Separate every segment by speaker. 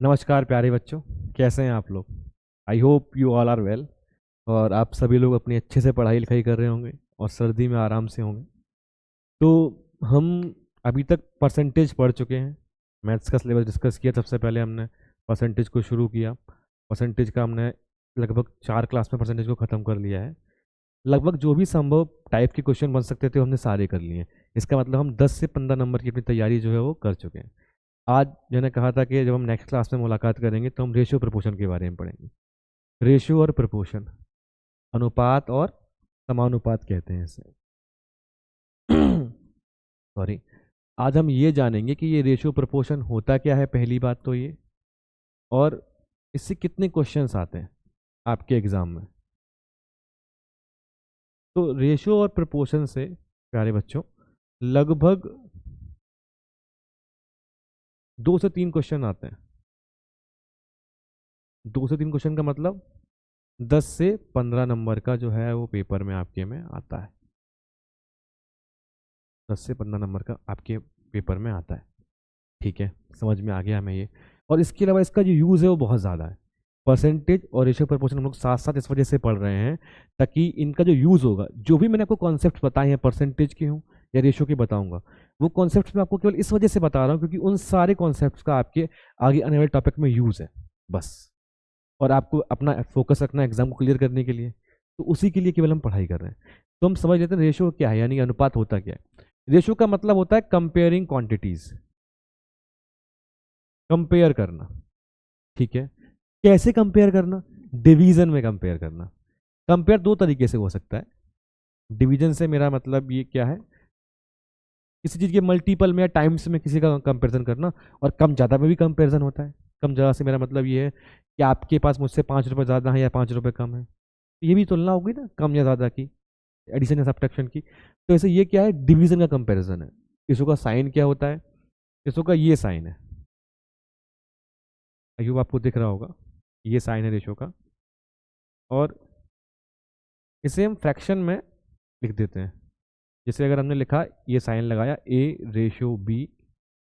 Speaker 1: नमस्कार प्यारे बच्चों, कैसे हैं आप लोग। I hope you all are well. और आप सभी लोग अपनी अच्छे से पढ़ाई लिखाई कर रहे होंगे और सर्दी में आराम से होंगे। तो हम अभी तक परसेंटेज पढ़ चुके हैं। मैथ्स का सिलेबस डिस्कस किया। सबसे पहले हमने परसेंटेज को शुरू किया। परसेंटेज का हमने लगभग 4 क्लास में परसेंटेज को ख़त्म कर लिया है। लगभग जो भी संभव टाइप के क्वेश्चन बन सकते थे हमने सारे कर लिए हैं। इसका मतलब हम 10 से 15 नंबर की अपनी तैयारी जो है वो कर चुके हैं। आज मैंने कहा था कि जब हम नेक्स्ट क्लास में मुलाकात करेंगे तो हम रेशियो प्रपोर्शन के बारे में पढ़ेंगे। रेशियो और प्रपोर्शन, अनुपात और समानुपात कहते हैं इसे। सॉरी। आज हम ये जानेंगे कि ये रेशियो प्रपोर्शन होता क्या है, पहली बात तो ये, और इससे कितने क्वेश्चंस आते हैं आपके एग्जाम में। तो रेशियो और प्रपोर्शन से प्यारे बच्चों लगभग 2 से 3 क्वेश्चन आते हैं। 2 से 3 क्वेश्चन का मतलब 10 से 15 नंबर का जो है वो पेपर में आपके में आता है। 10 से 15 नंबर का आपके पेपर में आता है। ठीक है, समझ में आ गया हमें ये। और इसके अलावा इसका जो यूज़ है वो बहुत ज़्यादा है। परसेंटेज और रेशियो प्रपोर्शन हम लोग साथ साथ इस वजह से पढ़ रहे हैं ताकि इनका जो यूज़ होगा, जो भी मैंने आपको कॉन्सेप्ट बताए हैं परसेंटेज के हों या रेशियो के बताऊंगा, वो कॉन्सेप्ट मैं आपको केवल इस वजह से बता रहा हूँ क्योंकि उन सारे कॉन्सेप्ट का आपके आगे आने वाले टॉपिक में यूज़ है बस। और आपको अपना फोकस रखना है एग्जाम को क्लियर करने के लिए, तो उसी के लिए केवल हम पढ़ाई कर रहे हैं। तो हम समझ लेते हैं रेशियो क्या है, यानी अनुपात होता क्या है। रेशियो का मतलब होता है कंपेयरिंग क्वांटिटीज, कंपेयर करना। ठीक है, कैसे कंपेयर करना? डिवीजन में कंपेयर करना। कंपेयर 2 तरीके से हो सकता है। डिवीजन से मेरा मतलब ये क्या है, किसी चीज़ के मल्टीपल में या टाइम्स में किसी का कंपेरिजन करना। और कम ज़्यादा में भी कंपेरिजन होता है। कम ज़्यादा से मेरा मतलब ये है कि आपके पास मुझसे 5 रुपये ज़्यादा है या 5 रुपये कम है, ये भी तुलना होगी ना, कम या ज़्यादा की, एडिशन या सब्ट्रैक्शन की। तो ऐसे ये क्या है, डिवीजन का कंपैरिजन है। इसो का साइन क्या होता है? इसो का ये साइन है, अयुब आपको दिख रहा होगा, ये साइन है रेशो का। और इसे हम फ्रैक्शन में लिख देते हैं। जैसे अगर हमने लिखा, ये साइन लगाया ए रेशो बी,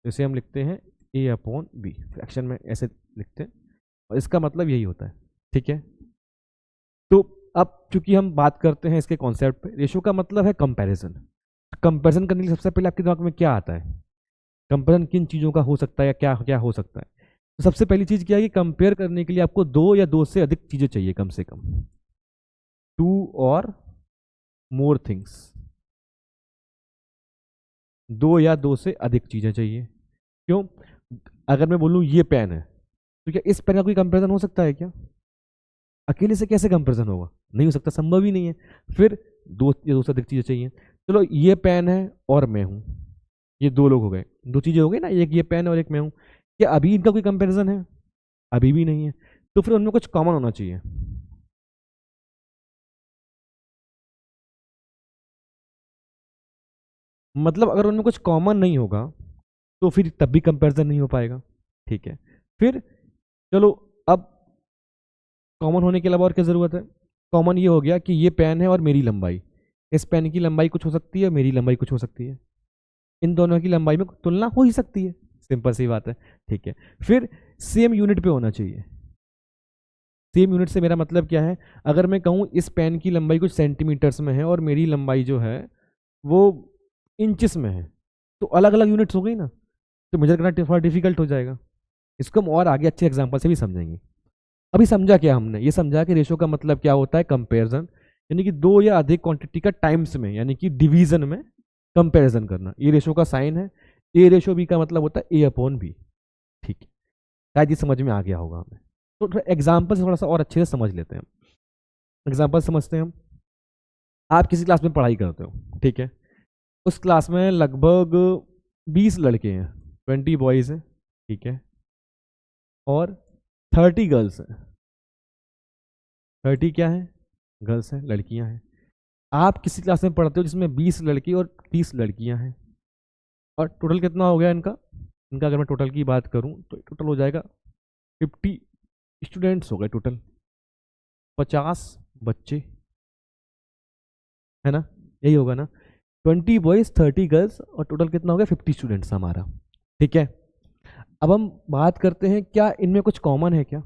Speaker 1: इसे हम लिखते हैं ए अपॉन बी, फ्रैक्शन में ऐसे लिखते हैं। और इसका मतलब यही होता है। ठीक है, तो अब चूंकि हम बात करते हैं इसके कॉन्सेप्ट पे, रेशो का मतलब है कंपैरिजन। कंपैरिजन करने के लिए सबसे पहले आपके दिमाग में क्या आता है? कंपेरिजन किन चीज़ों का हो सकता है या क्या क्या हो सकता है? तो सबसे पहली चीज़ क्या है कि कंपेयर करने के लिए आपको 2 या 2 से अधिक चीज़ें चाहिए, कम से कम 2 और मोर थिंग्स। 2 या 2 से अधिक चीज़ें चाहिए। क्यों? अगर मैं बोलूँ ये पेन है, तो क्या इस पेन का कोई कंपेरिजन हो सकता है क्या? अकेले से कैसे कंपेरिजन होगा? नहीं हो सकता, संभव ही नहीं है। फिर 2 या 2 से अधिक चीज़ें चाहिए। चलो, ये पेन है और मैं हूँ, ये 2 लोग हो गए, 2 चीज़ें हो गई ना, एक ये पेन और एक मैं हूँ। क्या अभी इनका कोई कंपैरिजन है? अभी भी नहीं है। तो फिर उनमें कुछ कॉमन होना चाहिए। मतलब अगर उनमें कुछ कॉमन नहीं होगा तो फिर तब भी कंपैरिजन नहीं हो पाएगा। ठीक है, फिर चलो, अब कॉमन होने के अलावा और क्या ज़रूरत है? कॉमन ये हो गया कि ये पेन है और मेरी लंबाई, इस पेन की लंबाई कुछ हो सकती है, मेरी लंबाई कुछ हो सकती है। इन दोनों की लंबाई में तुलना हो ही सकती है, सिंपल सी बात है। ठीक है, फिर सेम यूनिट पे होना चाहिए। सेम यूनिट से मेरा मतलब क्या है? अगर मैं कहूँ इस पेन की लंबाई कुछ सेंटीमीटर्स में है और मेरी लंबाई जो है वो इंचेस में है, तो अलग अलग यूनिट्स हो गई ना, तो मेजर करना थोड़ा डिफिकल्ट हो जाएगा। इसको हम और आगे अच्छे एग्जांपल से भी समझेंगे। अभी समझा क्या हमने? ये समझा कि रेशो का मतलब क्या होता है, कंपेरिजन, यानी कि 2 या अधिक क्वांटिटी का टाइम्स में, यानी कि डिवीजन में कंपेरिजन करना। ये रेशो का साइन है। ए रेशो बी का मतलब होता है ए अपॉन बी। ठीक है, शायद ये समझ में आ गया होगा हमें। तो एग्जाम्पल से थोड़ा सा और अच्छे से समझ लेते हैं। एग्जाम्पल समझते हैं हम। आप किसी क्लास में पढ़ाई करते हो, ठीक है, उस क्लास में लगभग 20 लड़के हैं, 20 बॉयज़ हैं, ठीक है, और 30 गर्ल्स हैं। 30 क्या है? गर्ल्स हैं, लड़कियां हैं। आप किसी क्लास में पढ़ते हो जिसमें 20 लड़के और 30 लड़कियां हैं, और टोटल कितना हो गया इनका? इनका अगर मैं टोटल की बात करूं तो टोटल हो जाएगा 50 स्टूडेंट्स हो गए टोटल, 50 बच्चे, है ना? यही होगा ना, 20 बॉयज़ 30 गर्ल्स और टोटल कितना हो गया? 50 स्टूडेंट्स हमारा। ठीक है, अब हम बात करते हैं क्या इनमें कुछ कॉमन है क्या।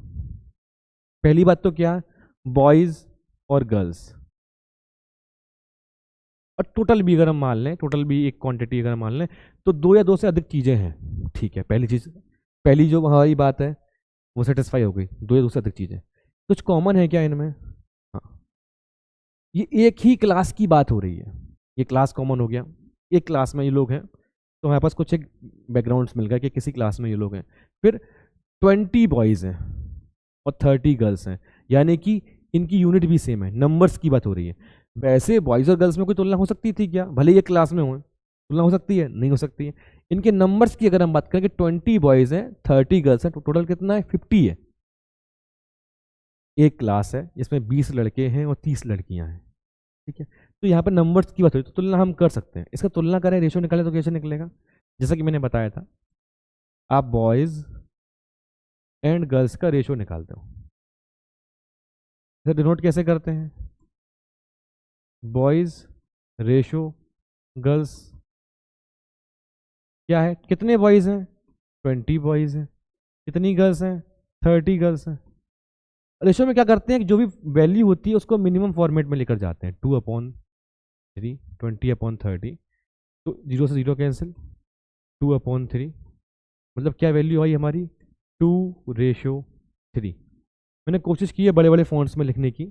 Speaker 1: पहली बात तो क्या, बॉयज और गर्ल्स, और टोटल भी अगर हम मान लें, टोटल भी एक क्वांटिटी अगर हम मान लें, तो 2 या 2 से अधिक चीज़ें हैं। ठीक है, पहली चीज़, पहली जो हमारी बात है वो सेटिस्फाई हो गई, 2 या 2 से अधिक चीज़ें। कुछ कॉमन है क्या इनमें? हाँ, ये एक ही क्लास की बात हो रही है, ये क्लास कॉमन हो गया, एक क्लास में ये लोग हैं, तो हमारे पास कुछ एक बैकग्राउंड्स मिल गया कि किसी क्लास में ये लोग हैं। फिर 20 बॉयज़ हैं और 30 गर्ल्स हैं, यानी कि इनकी यूनिट भी सेम है, नंबर्स की बात हो रही है। वैसे बॉयज़ और गर्ल्स में कोई तुलना हो सकती थी क्या? भले ही एक क्लास में हो, तुलना हो सकती है? नहीं हो सकती है। इनके नंबर्स की अगर हम बात करें कि 20 बॉयज़ हैं 30 गर्ल्स हैं, तो टोटल कितना है? 50 है। एक क्लास है जिसमें 20 लड़के हैं और 30 लड़कियां हैं। ठीक है, तो यहाँ पर नंबर्स की बात हो रही है, तो तुलना हम कर सकते हैं। इसका तुलना करें, रेशियो निकालें तो कैसे निकलेगा? जैसा कि मैंने बताया था, आप बॉयज़ एंड गर्ल्स का रेशियो निकालते हो, इसे डिनोट कैसे करते हैं? बॉयज़ रेशियो गर्ल्स, क्या है? कितने बॉयज़ हैं? 20 बॉयज़ हैं। कितनी गर्ल्स हैं? 30 गर्ल्स हैं। रेशियो में क्या करते हैं कि जो भी वैल्यू होती है उसको मिनिमम फॉर्मेट में लेकर जाते हैं, 2/3, 20/30, तो 0 से 0 कैंसिल, 2/3, मतलब क्या वैल्यू आई हमारी? 2:3। मैंने कोशिश की है बड़े बड़े फॉन्ट्स में लिखने की,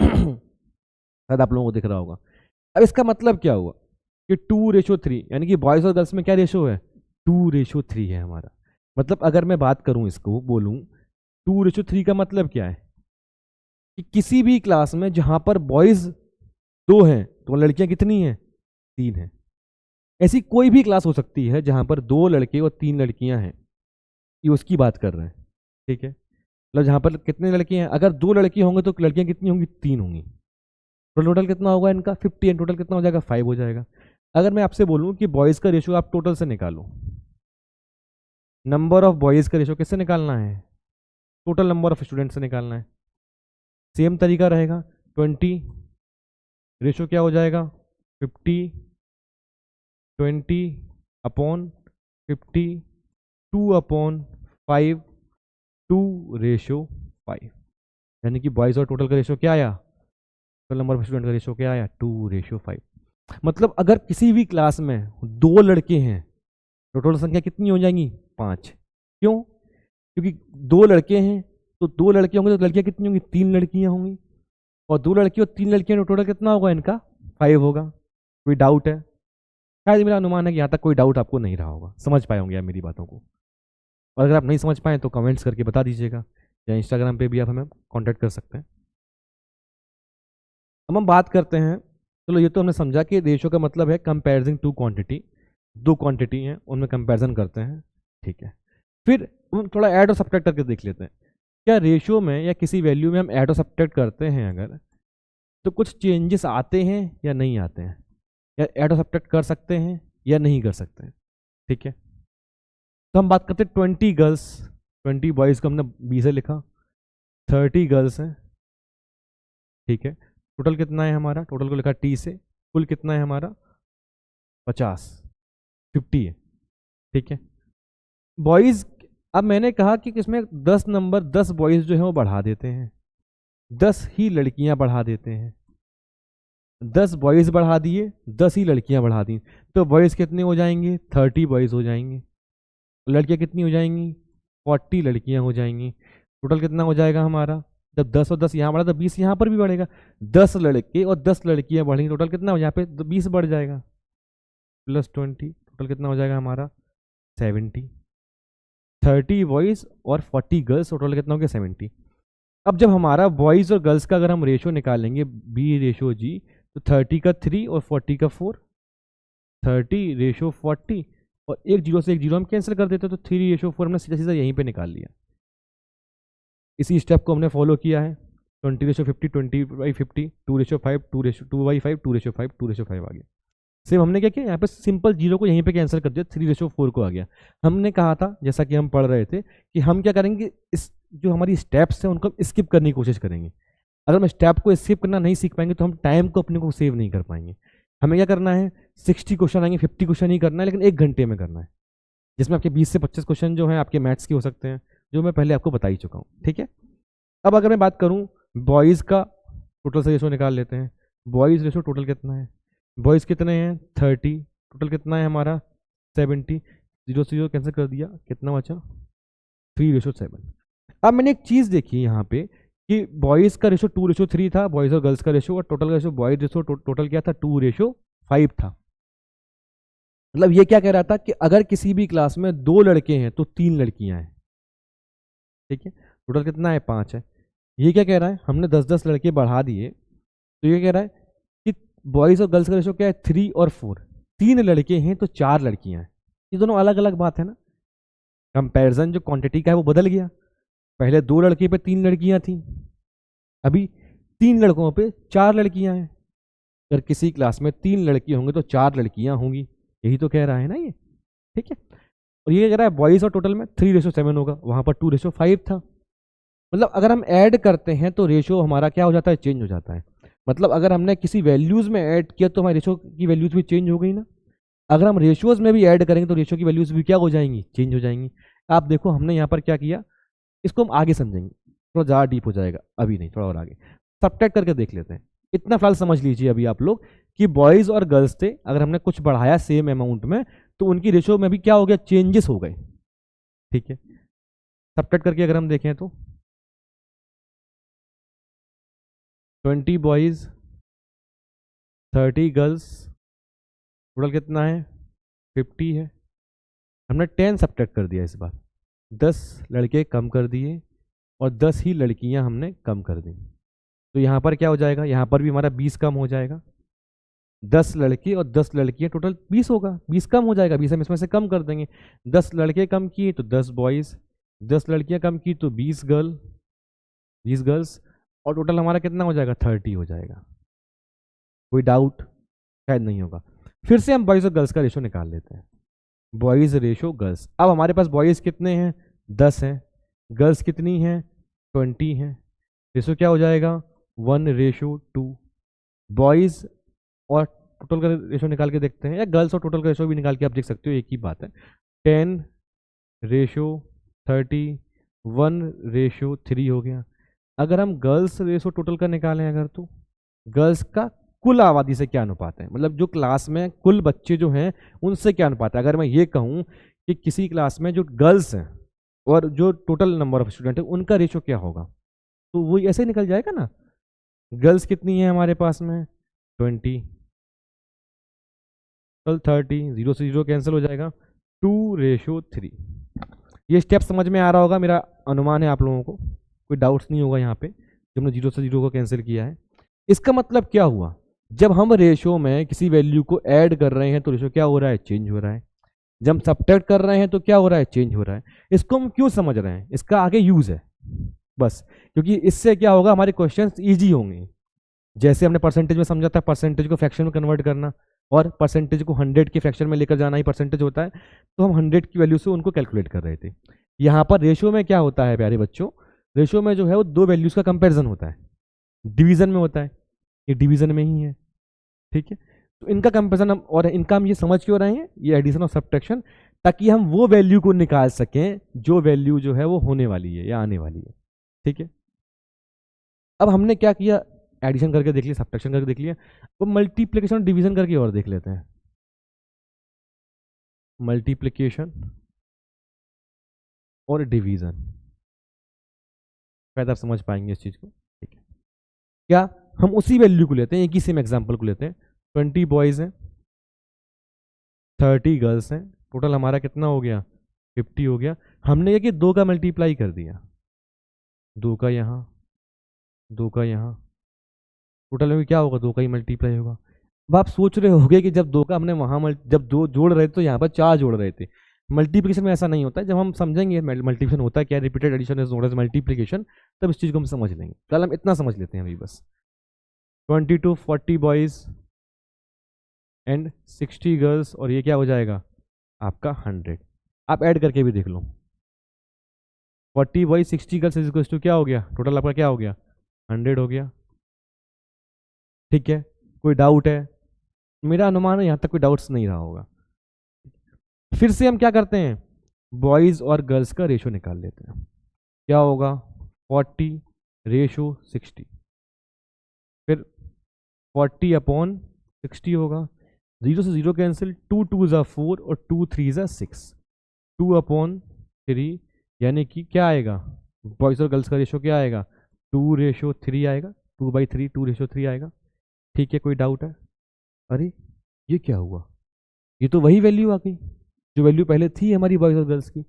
Speaker 1: शायद आप लोगों को दिख रहा होगा। अब इसका मतलब क्या हुआ कि 2:3, यानी कि बॉयज़ और गर्ल्स में क्या रेशो है? 2:3 है हमारा। मतलब अगर मैं बात करूं, इसको बोलूं, 2:3 का मतलब क्या है कि किसी भी क्लास में जहां पर बॉयज़ 2 हैं तो लड़कियां कितनी हैं? 3 हैं। ऐसी कोई भी क्लास हो सकती है जहां पर 2 लड़के और 3 लड़कियां हैं, ये उसकी बात कर रहे हैं। ठीक है, मतलब जहां पर कितने लड़के हैं, अगर 2 लड़के होंगे तो लड़कियां कितनी होंगी? 3 होंगी। तो टोटल कितना होगा इनका? 50 एंड टोटल कितना हो जाएगा? 5 हो जाएगा। अगर मैं आपसे बोलूं कि बॉयज़ का रेशियो आप टोटल से निकालो, नंबर ऑफ बॉयज़ का रेशियो किससे निकालना है? टोटल नंबर ऑफ स्टूडेंट से निकालना है। सेम तरीका रहेगा, 20 रेशियो क्या हो जाएगा? 50, 20/50, 2/5, 2:5, यानी कि बॉयज़ और टोटल का रेशियो क्या आया? टोटल नंबर ऑफ स्टूडेंट का रेशियो क्या आया? 2:5। मतलब अगर किसी भी क्लास में 2 लड़के हैं तो टोटल संख्या कितनी हो जाएंगी? 5। क्यों? क्योंकि 2 लड़के हैं तो 2 लड़के होंगे तो लड़कियां कितनी होंगी? 3 लड़कियां होंगी, और 2 लड़की और 3 लड़कियां तो टोटल कितना होगा इनका? 5 होगा। कोई डाउट है? शायद मेरा अनुमान है कि यहाँ तक कोई डाउट आपको नहीं रहा होगा, समझ पाए होंगे आप मेरी बातों को। और अगर आप नहीं समझ पाए तो कमेंट्स करके बता दीजिएगा, या इंस्टाग्राम पे भी आप हमें कांटेक्ट कर सकते हैं। अब हम बात करते हैं, चलो ये तो हमने समझा कि रेशियो का मतलब है कंपेरिजन टू क्वांटिटी, 2 क्वांटिटी हैं उनमें कंपेरिजन करते हैं। ठीक है, फिर हम थोड़ा ऐड और सब्ट्रैक्ट करके देख लेते हैं। क्या रेशियो में या किसी वैल्यू में हम ऐड और सब्ट्रैक्ट करते हैं अगर, तो कुछ चेंजेस आते हैं या नहीं आते हैं, या ऐड और सब्ट्रैक्ट कर सकते हैं या नहीं कर सकते हैं। ठीक है, तो हम बात करते हैं 20 गर्ल्स, 20 बॉयज़ को हमने 20 से लिखा, 30 गर्ल्स हैं। ठीक है, टोटल कितना है हमारा? टोटल को लिखा T से, कुल कितना है हमारा? 50, 50 है। ठीक है, बॉयज़, अब मैंने कहा कि इसमें 10 नंबर, 10 बॉयज़ जो है वो बढ़ा देते हैं, 10 ही लड़कियां बढ़ा देते हैं। 10 बॉयज़ बढ़ा दिए, 10 ही लड़कियां बढ़ा दी, तो बॉयज़ कितने हो जाएंगे? 30 बॉयज़ हो जाएंगे। लड़कियां कितनी हो जाएंगी? 40 लड़कियां हो जाएंगी। टोटल कितना हो जाएगा हमारा? जब 10 और 10 यहाँ बढ़ा तो 20 यहाँ पर भी बढ़ेगा, 10 लड़के और 10 लड़कियां बढ़ेंगी, टोटल कितना हो? यहाँ पे 20 बढ़ जाएगा, +20, टोटल कितना हो जाएगा हमारा? 70। 30 बॉयज़ और 40 गर्ल्स, टोटल कितना हो गया? 70। अब जब हमारा बॉयज़ और गर्ल्स का अगर हम रेशो निकालेंगे, B/G, तो 30 का 3 और 40 का 4, 30:40, और एक जीरो से एक जीरो हम कैंसिल कर देते, तो 3:4 हमने सीधा सीधा यहीं पे निकाल लिया। इसी स्टेप को हमने फॉलो किया है, 20:50, 20/50, 2:5, 2/5, 2:5, 2:5 आ गया। सेम हमने क्या किया, यहाँ पे सिंपल जीरो को यहीं पे कैंसिल कर दिया, 3:4 को आ गया। हमने कहा था, जैसा कि हम पढ़ रहे थे, कि हम क्या करेंगे, इस जो हमारी स्टेप्स हैं उनको स्किप करने की कोशिश करेंगे। अगर हम स्टेप को स्किप करना नहीं सीख पाएंगे तो हम टाइम को अपने को सेव नहीं कर पाएंगे। हमें क्या करना है, 60 क्वेश्चन आएंगे, 50 क्वेश्चन ही करना है, लेकिन 1 घंटे में करना है। जिसमें आपके 20 से 25 क्वेश्चन जो हैं आपके मैथ्स के हो सकते हैं, जो मैं पहले आपको बता ही चुका हूँ, ठीक है। अब अगर मैं बात करूँ बॉयज़ का, टोटल से रेशो निकाल लेते हैं। बॉयज़ रेशो टोटल कितना है, बॉयज़ कितने हैं 30, टोटल कितना है हमारा 70, 0 से 0 कैंसिल कर दिया, कितना बचा 3:7। अब मैंने एक चीज़ देखी यहाँ पे कि बॉयज़ का रेशो 2:3 था, बॉयज़ और गर्ल्स का रेशो, और total ratio boys ratio total क्या था 2:5 था। मतलब ये क्या कह रहा था कि अगर किसी भी क्लास में 2 लड़के हैं तो 3 लड़कियां हैं, ठीक है। टोटल कितना है 5 है। ये क्या कह रहा है, हमने 10-10 लड़के बढ़ा दिए, तो ये कह रहा है कि बॉयज़ और गर्ल्स का रेशो क्या है 3 और 4, 3 लड़के हैं तो 4 लड़कियां हैं। ये दोनों अलग अलग बात है ना, कंपैरिजन जो क्वांटिटी का है वो बदल गया। पहले 2 लड़के पे 3 लड़कियां थी, अभी 3 लड़कों पे 4 लड़कियां हैं। अगर किसी क्लास में 3 लड़के होंगे तो 4 लड़कियां होंगी, यही तो कह रहा है ना ये, ठीक है। और ये कह रहा है बॉयज़ और टोटल में 3:7 होगा, वहां पर 2:5 था। मतलब अगर हम ऐड करते हैं तो रेशो हमारा क्या हो जाता है, चेंज हो जाता है। मतलब अगर हमने किसी वैल्यूज में ऐड किया तो हमारे रेशो की वैल्यूज भी चेंज हो गई ना। अगर हम रेशियोज में भी ऐड करेंगे तो रेशो की वैल्यूज भी क्या हो जाएंगी, चेंज हो जाएंगी। आप देखो हमने यहाँ पर क्या किया, इसको हम आगे समझेंगे, थोड़ा ज़्यादा डीप हो जाएगा, अभी नहीं, थोड़ा और आगे सबट्रैक्ट करके देख लेते हैं। इतना फिलहाल समझ लीजिए अभी आप लोग कि बॉयज़ और गर्ल्स थे, अगर हमने कुछ बढ़ाया सेम अमाउंट में तो उनकी रेशो में भी क्या हो गया, चेंजेस हो गए, ठीक है। सबट्रैक्ट करके अगर हम देखें तो 20 बॉयज़ 30 गर्ल्स, टोटल कितना है 50 है। हमने 10 सबट्रैक्ट कर दिया इस बार, 10 लड़के कम कर दिए और 10 ही लड़कियां हमने कम कर दी। तो यहाँ पर क्या हो जाएगा, यहाँ पर भी हमारा 20 कम हो जाएगा, 10 लड़के और 10 लड़कियां, टोटल 20 होगा, 20 कम हो जाएगा, 20 हम इसमें से कम कर देंगे। 10 लड़के कम किए तो 10 बॉयज़, 10 लड़कियां कम की तो 20 गर्ल्स, और टोटल हमारा कितना हो जाएगा 30 हो जाएगा। कोई डाउट शायद नहीं होगा। फिर से हम बॉयज़ और गर्ल्स का रेशो निकाल लेते हैं, बॉयज़ रेशो गर्ल्स। अब हमारे पास बॉयज़ कितने हैं 10 हैं, गर्ल्स कितनी हैं 20 हैं, रेशो क्या हो जाएगा 1:2। बॉयज़ और टोटल का रेशो निकाल के देखते हैं, या गर्ल्स और टोटल का रेशो भी निकाल के आप देख सकते हो, एक ही बात है। 10:30, 1:3 हो गया। अगर हम गर्ल्स रेशो टोटल का निकालें अगर, तो गर्ल्स का कुल आबादी से क्या अनुपात है, मतलब जो क्लास में कुल बच्चे जो हैं उनसे क्या अनुपात है। अगर मैं ये कहूँ कि किसी क्लास में जो गर्ल्स हैं और जो टोटल नंबर ऑफ स्टूडेंट है उनका रेशो क्या होगा, तो वो ऐसे निकल जाएगा ना। गर्ल्स कितनी है हमारे पास में 20, 30, 0 से 0 कैंसिल हो जाएगा, 2:3। ये स्टेप समझ में आ रहा होगा, मेरा अनुमान है आप लोगों को, कोई डाउट्स नहीं होगा यहाँ पे जब हमने 0 से 0 को कैंसिल किया है। इसका मतलब क्या हुआ, जब हम रेशो में किसी वैल्यू को ऐड कर रहे हैं तो रेशो क्या हो रहा है, चेंज हो रहा है। जब हम सब्ट्रैक्ट कर रहे हैं तो क्या हो रहा है, चेंज हो रहा है। इसको हम क्यों समझ रहे हैं, इसका आगे यूज है बस, क्योंकि इससे क्या होगा, हमारे क्वेश्चंस इजी होंगे। जैसे हमने परसेंटेज में समझा था, परसेंटेज को फ्रैक्शन में कन्वर्ट करना और परसेंटेज को 100 के फ्रैक्शन में लेकर जाना ही परसेंटेज होता है, तो हम 100 की वैल्यू से उनको कैलकुलेट कर रहे थे। यहाँ पर रेशो में क्या होता है प्यारे बच्चों, रेशो में जो है वो 2 वैल्यूज का कंपेरिजन होता है, डिवीजन में होता है, ये डिवीजन में ही है, ठीक है। तो इनका कंपेरिजन हम, और इनका हम ये समझ क्यों रहे हैं, ये एडिशन और सब्ट्रैक्शन, ताकि हम वो वैल्यू को निकाल सकें जो वैल्यू जो है वो होने वाली है या आने वाली है, ठीक है। अब हमने क्या किया, एडिशन करके देख लिया, सब्ट्रैक्शन करके देख लिया, तो मल्टीप्लिकेशन और डिवीजन करके और देख लेते हैं। मल्टीप्लिकेशन और डिवीजन, शायद आप समझ पाएंगे इस चीज को, ठीक है। क्या हम उसी वैल्यू को लेते हैं, एक ही सेम एग्जांपल को लेते हैं, 20 बॉयज हैं 30 गर्ल्स हैं, टोटल हमारा कितना हो गया 50 हो गया। हमने ये कि 2 का मल्टीप्लाई कर दिया, 2 का यहाँ, 2 का यहाँ, टोटल में क्या होगा 2 का ही मल्टीप्लाई होगा। अब आप सोच रहे होगे कि जब 2 का हमने वहाँ जब 2 जोड़ रहे थे तो यहाँ पर 4 जोड़ रहे थे। मल्टीप्लिकेशन में ऐसा नहीं होता है, जब हम समझेंगे मल्टीप्लिकेशन होता है क्या, repeated addition is known as multiplication, तब इस चीज़ को हम समझ लेंगे। कल हम इतना समझ लेते हैं अभी बस। 22 40 बॉयज़ एंड 60 गर्ल्स, और ये क्या हो जाएगा आपका 100। आप ऐड करके भी देख लो, 40 boys 60 girls is equal to क्या हो गया, टोटल आपका क्या हो गया 100 हो गया, ठीक है। कोई डाउट है, मेरा अनुमान है यहाँ तक कोई डाउट्स नहीं रहा होगा। फिर से हम क्या करते हैं, बॉयज़ और गर्ल्स का रेशो निकाल लेते हैं। क्या होगा? 40:60। फिर 40/60 होगा, 0 से 0 कैंसिल, 2 2 ज़ा 4 और 2 3 ज़ा 6, 2/3, यानी कि क्या आएगा? बॉयज़ और गर्ल्स का रेशो क्या आएगा? 2:3 आएगा, 2/3, 2:3 आएगा। ठीक है, कोई डाउट है? अरे ये क्या हुआ? ये तो वही वैल्यू आ गई जो वैल्यू पहले थी हमारी बॉयज़ और गर्ल्स की।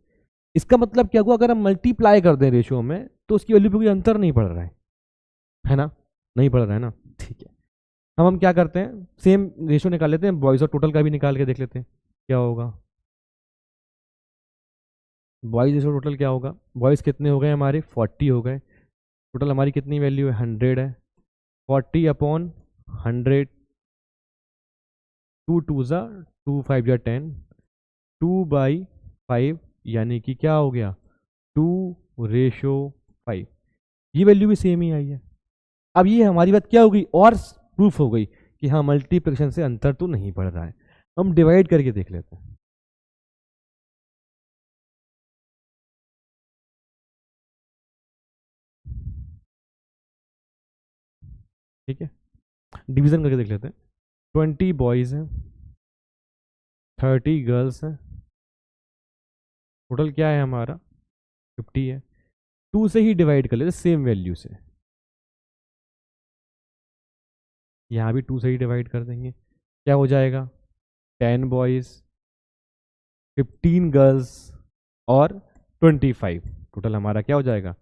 Speaker 1: इसका मतलब क्या हुआ? अगर हम मल्टीप्लाई कर दें रेशो में तो उसकी वैल्यू पे कोई अंतर नहीं पड़ रहा है ना? नहीं पड़ रहा है ना? ठीक है, हम क्या करते हैं, सेम रेशो निकाल लेते हैं, बॉयज़ और टोटल का भी निकाल के देख लेते हैं क्या होगा। बॉयज़ रेशो टोटल क्या होगा? बॉयज़ कितने हो गए हमारे? 40 हो गए। टोटल हमारी कितनी वैल्यू है? 100 है। 40/100, 2 2 ज़ा 2 5 ज़ा 10, 2/5, यानी कि क्या हो गया? 2:5। ये वैल्यू भी सेम ही आई है। अब ये हमारी बात क्या हो गई? और प्रूफ हो गई कि हाँ मल्टीप्लिकेशन से अंतर तो नहीं पड़ रहा है। हम डिवाइड करके देख लेते हैं। ठीक है, डिवीजन करके देख लेते हैं। 20 बॉयज़ हैं, 30 गर्ल्स हैं, टोटल क्या है हमारा? 50 है। 2 से ही डिवाइड कर लेते सेम वैल्यू से, यहाँ भी 2 से ही डिवाइड कर देंगे। क्या हो जाएगा? 10 बॉयज़, 15 गर्ल्स और 25, टोटल हमारा क्या हो जाएगा?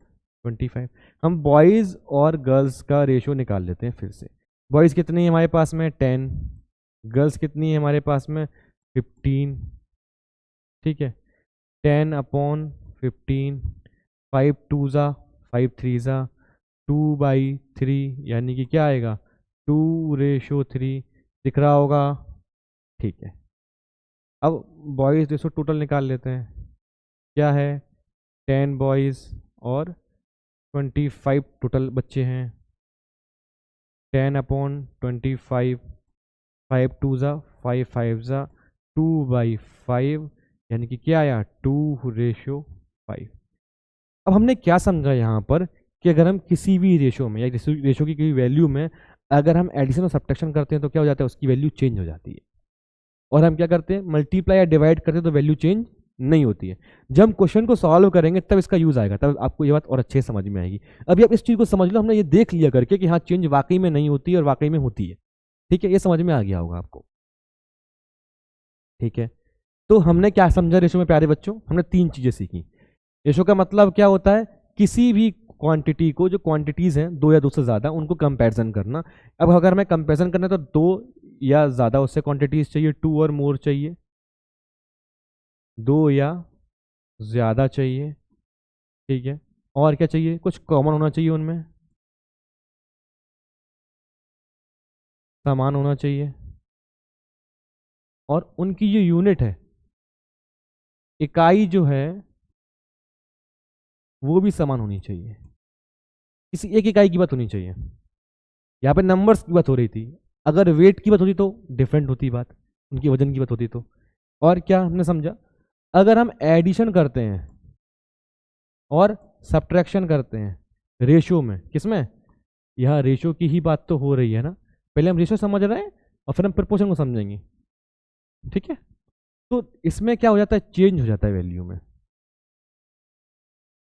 Speaker 1: 25। हम बॉयज़ और गर्ल्स का रेशो निकाल लेते हैं फिर से। बॉयज़ कितनी है हमारे पास में? 10। गर्ल्स कितनी है हमारे पास में? 15। ठीक है, 10/15, 5 2 ज़ा 5 3 ज़ा 2/3, यानी कि क्या आएगा? 2:3 दिख रहा होगा। ठीक है, अब बॉयज़ रेशो टोटल निकाल लेते हैं। क्या है? 10 बॉयज़ और 25 टोटल बच्चे हैं। 10/25, 5 2 ज़ा 5 5 ज़ा 2/5, यानी कि क्या आया? 2:5। अब हमने क्या समझा यहाँ पर कि अगर हम किसी भी रेशो में या रेशो की कोई वैल्यू में अगर हम एडिशन और सब्ट्रैक्शन करते हैं तो क्या हो जाता है? उसकी वैल्यू चेंज हो जाती है। और हम क्या करते हैं? मल्टीप्लाई या डिवाइड करते हैं तो वैल्यू चेंज नहीं होती है। जब हम क्वेश्चन को सॉल्व करेंगे तब इसका यूज आएगा, तब आपको ये बात और अच्छे से समझ में आएगी। अभी आप इस चीज को समझ लो, हमने ये देख लिया करके कि हाँ चेंज वाकई में नहीं होती है और वाकई में होती है। ठीक है, ये समझ में आ गया होगा आपको। ठीक है, तो हमने क्या समझा रेशो में प्यारे बच्चों? हमने 3 चीजें सीखी। रेशो का मतलब क्या होता है? किसी भी क्वांटिटी को, जो क्वांटिटीज हैं 2 या 2 से ज्यादा, उनको कंपैरिजन करना। अब अगर हमें कंपैरिजन करना है तो 2 या ज्यादा उससे क्वांटिटीज चाहिए, 2 और मोर चाहिए, 2 या ज्यादा चाहिए। ठीक है, और क्या चाहिए? कुछ कॉमन होना चाहिए उनमें, समान होना चाहिए, और उनकी जो यूनिट है, इकाई जो है, वो भी समान होनी चाहिए। किसी एक इकाई की बात होनी चाहिए। यहाँ पे नंबर्स की बात हो रही थी, अगर वेट की बात होती तो डिफरेंट होती बात, उनकी वजन की बात होती तो। और क्या हमने समझा? अगर हम एडिशन करते हैं और सब्ट्रैक्शन करते हैं रेशियो में, किसमें? यहाँ रेशियो की ही बात तो हो रही है ना। पहले हम रेशियो समझ रहे हैं और फिर हम प्रपोर्शन को समझेंगे। ठीक है, तो इसमें क्या हो जाता है? चेंज हो जाता है वैल्यू में।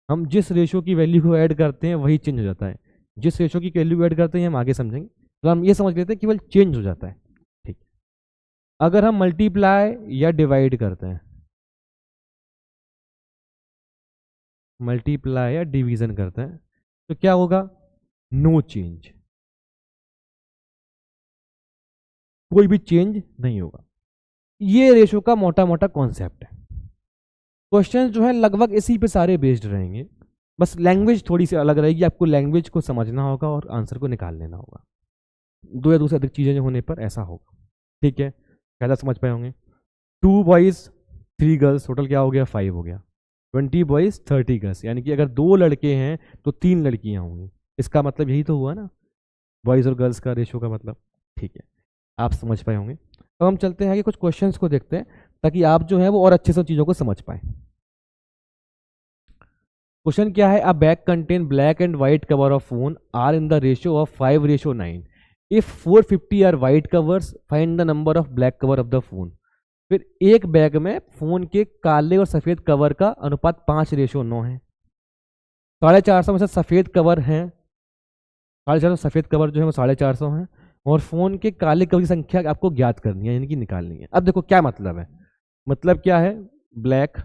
Speaker 1: हम जिस रेशियो की वैल्यू को ऐड करते हैं वही चेंज हो जाता है। जिस रेशियो की वैल्यू ऐड करते हैं हम आगे समझेंगे, तो हम ये समझ लेते हैं केवल चेंज हो जाता है। ठीक, अगर हम मल्टीप्लाई या डिवाइड करते हैं, मल्टीप्लाई या डिवीजन करते हैं, तो क्या होगा? नो चेंज, कोई भी चेंज नहीं होगा। ये रेशो का मोटा मोटा कॉन्सेप्ट है। क्वेश्चन जो है लगभग इसी पे सारे बेस्ड रहेंगे, बस लैंग्वेज थोड़ी सी अलग रहेगी। आपको लैंग्वेज को समझना होगा और आंसर को निकाल लेना होगा। 2 या 2 से अधिक चीजें होने पर ऐसा होगा। ठीक है, ज़्यादा समझ पाए होंगे। 2 बॉयज़ 3 गर्ल्स, टोटल क्या हो गया? 5 हो गया। 20 बॉयज़ 30 गर्ल्स, यानी कि अगर 2 लड़के हैं तो 3 लड़कियां होंगी। इसका मतलब यही तो हुआ ना, बॉयज़ और गर्ल्स का रेशो का मतलब। ठीक है, आप समझ पाए होंगे। अब हम चलते हैं कि कुछ क्वेश्चंस को देखते हैं ताकि आप जो है वो और अच्छे से चीज़ों को समझ पाएँ। क्वेश्चन क्या है, a bag contain black and white cover of phone are in the ratio of 5:9। If 450 are white covers find the number of black cover of the phone. फिर एक बैग में फोन के काले और सफेद कवर का अनुपात 5:9 है। 450 में से सफेद कवर है, 450 सफेद कवर जो है वो 450 है, और फोन के काले कवर की संख्या आपको ज्ञात करनी है, यानी कि निकालनी है। अब देखो क्या मतलब है, मतलब क्या है, ब्लैक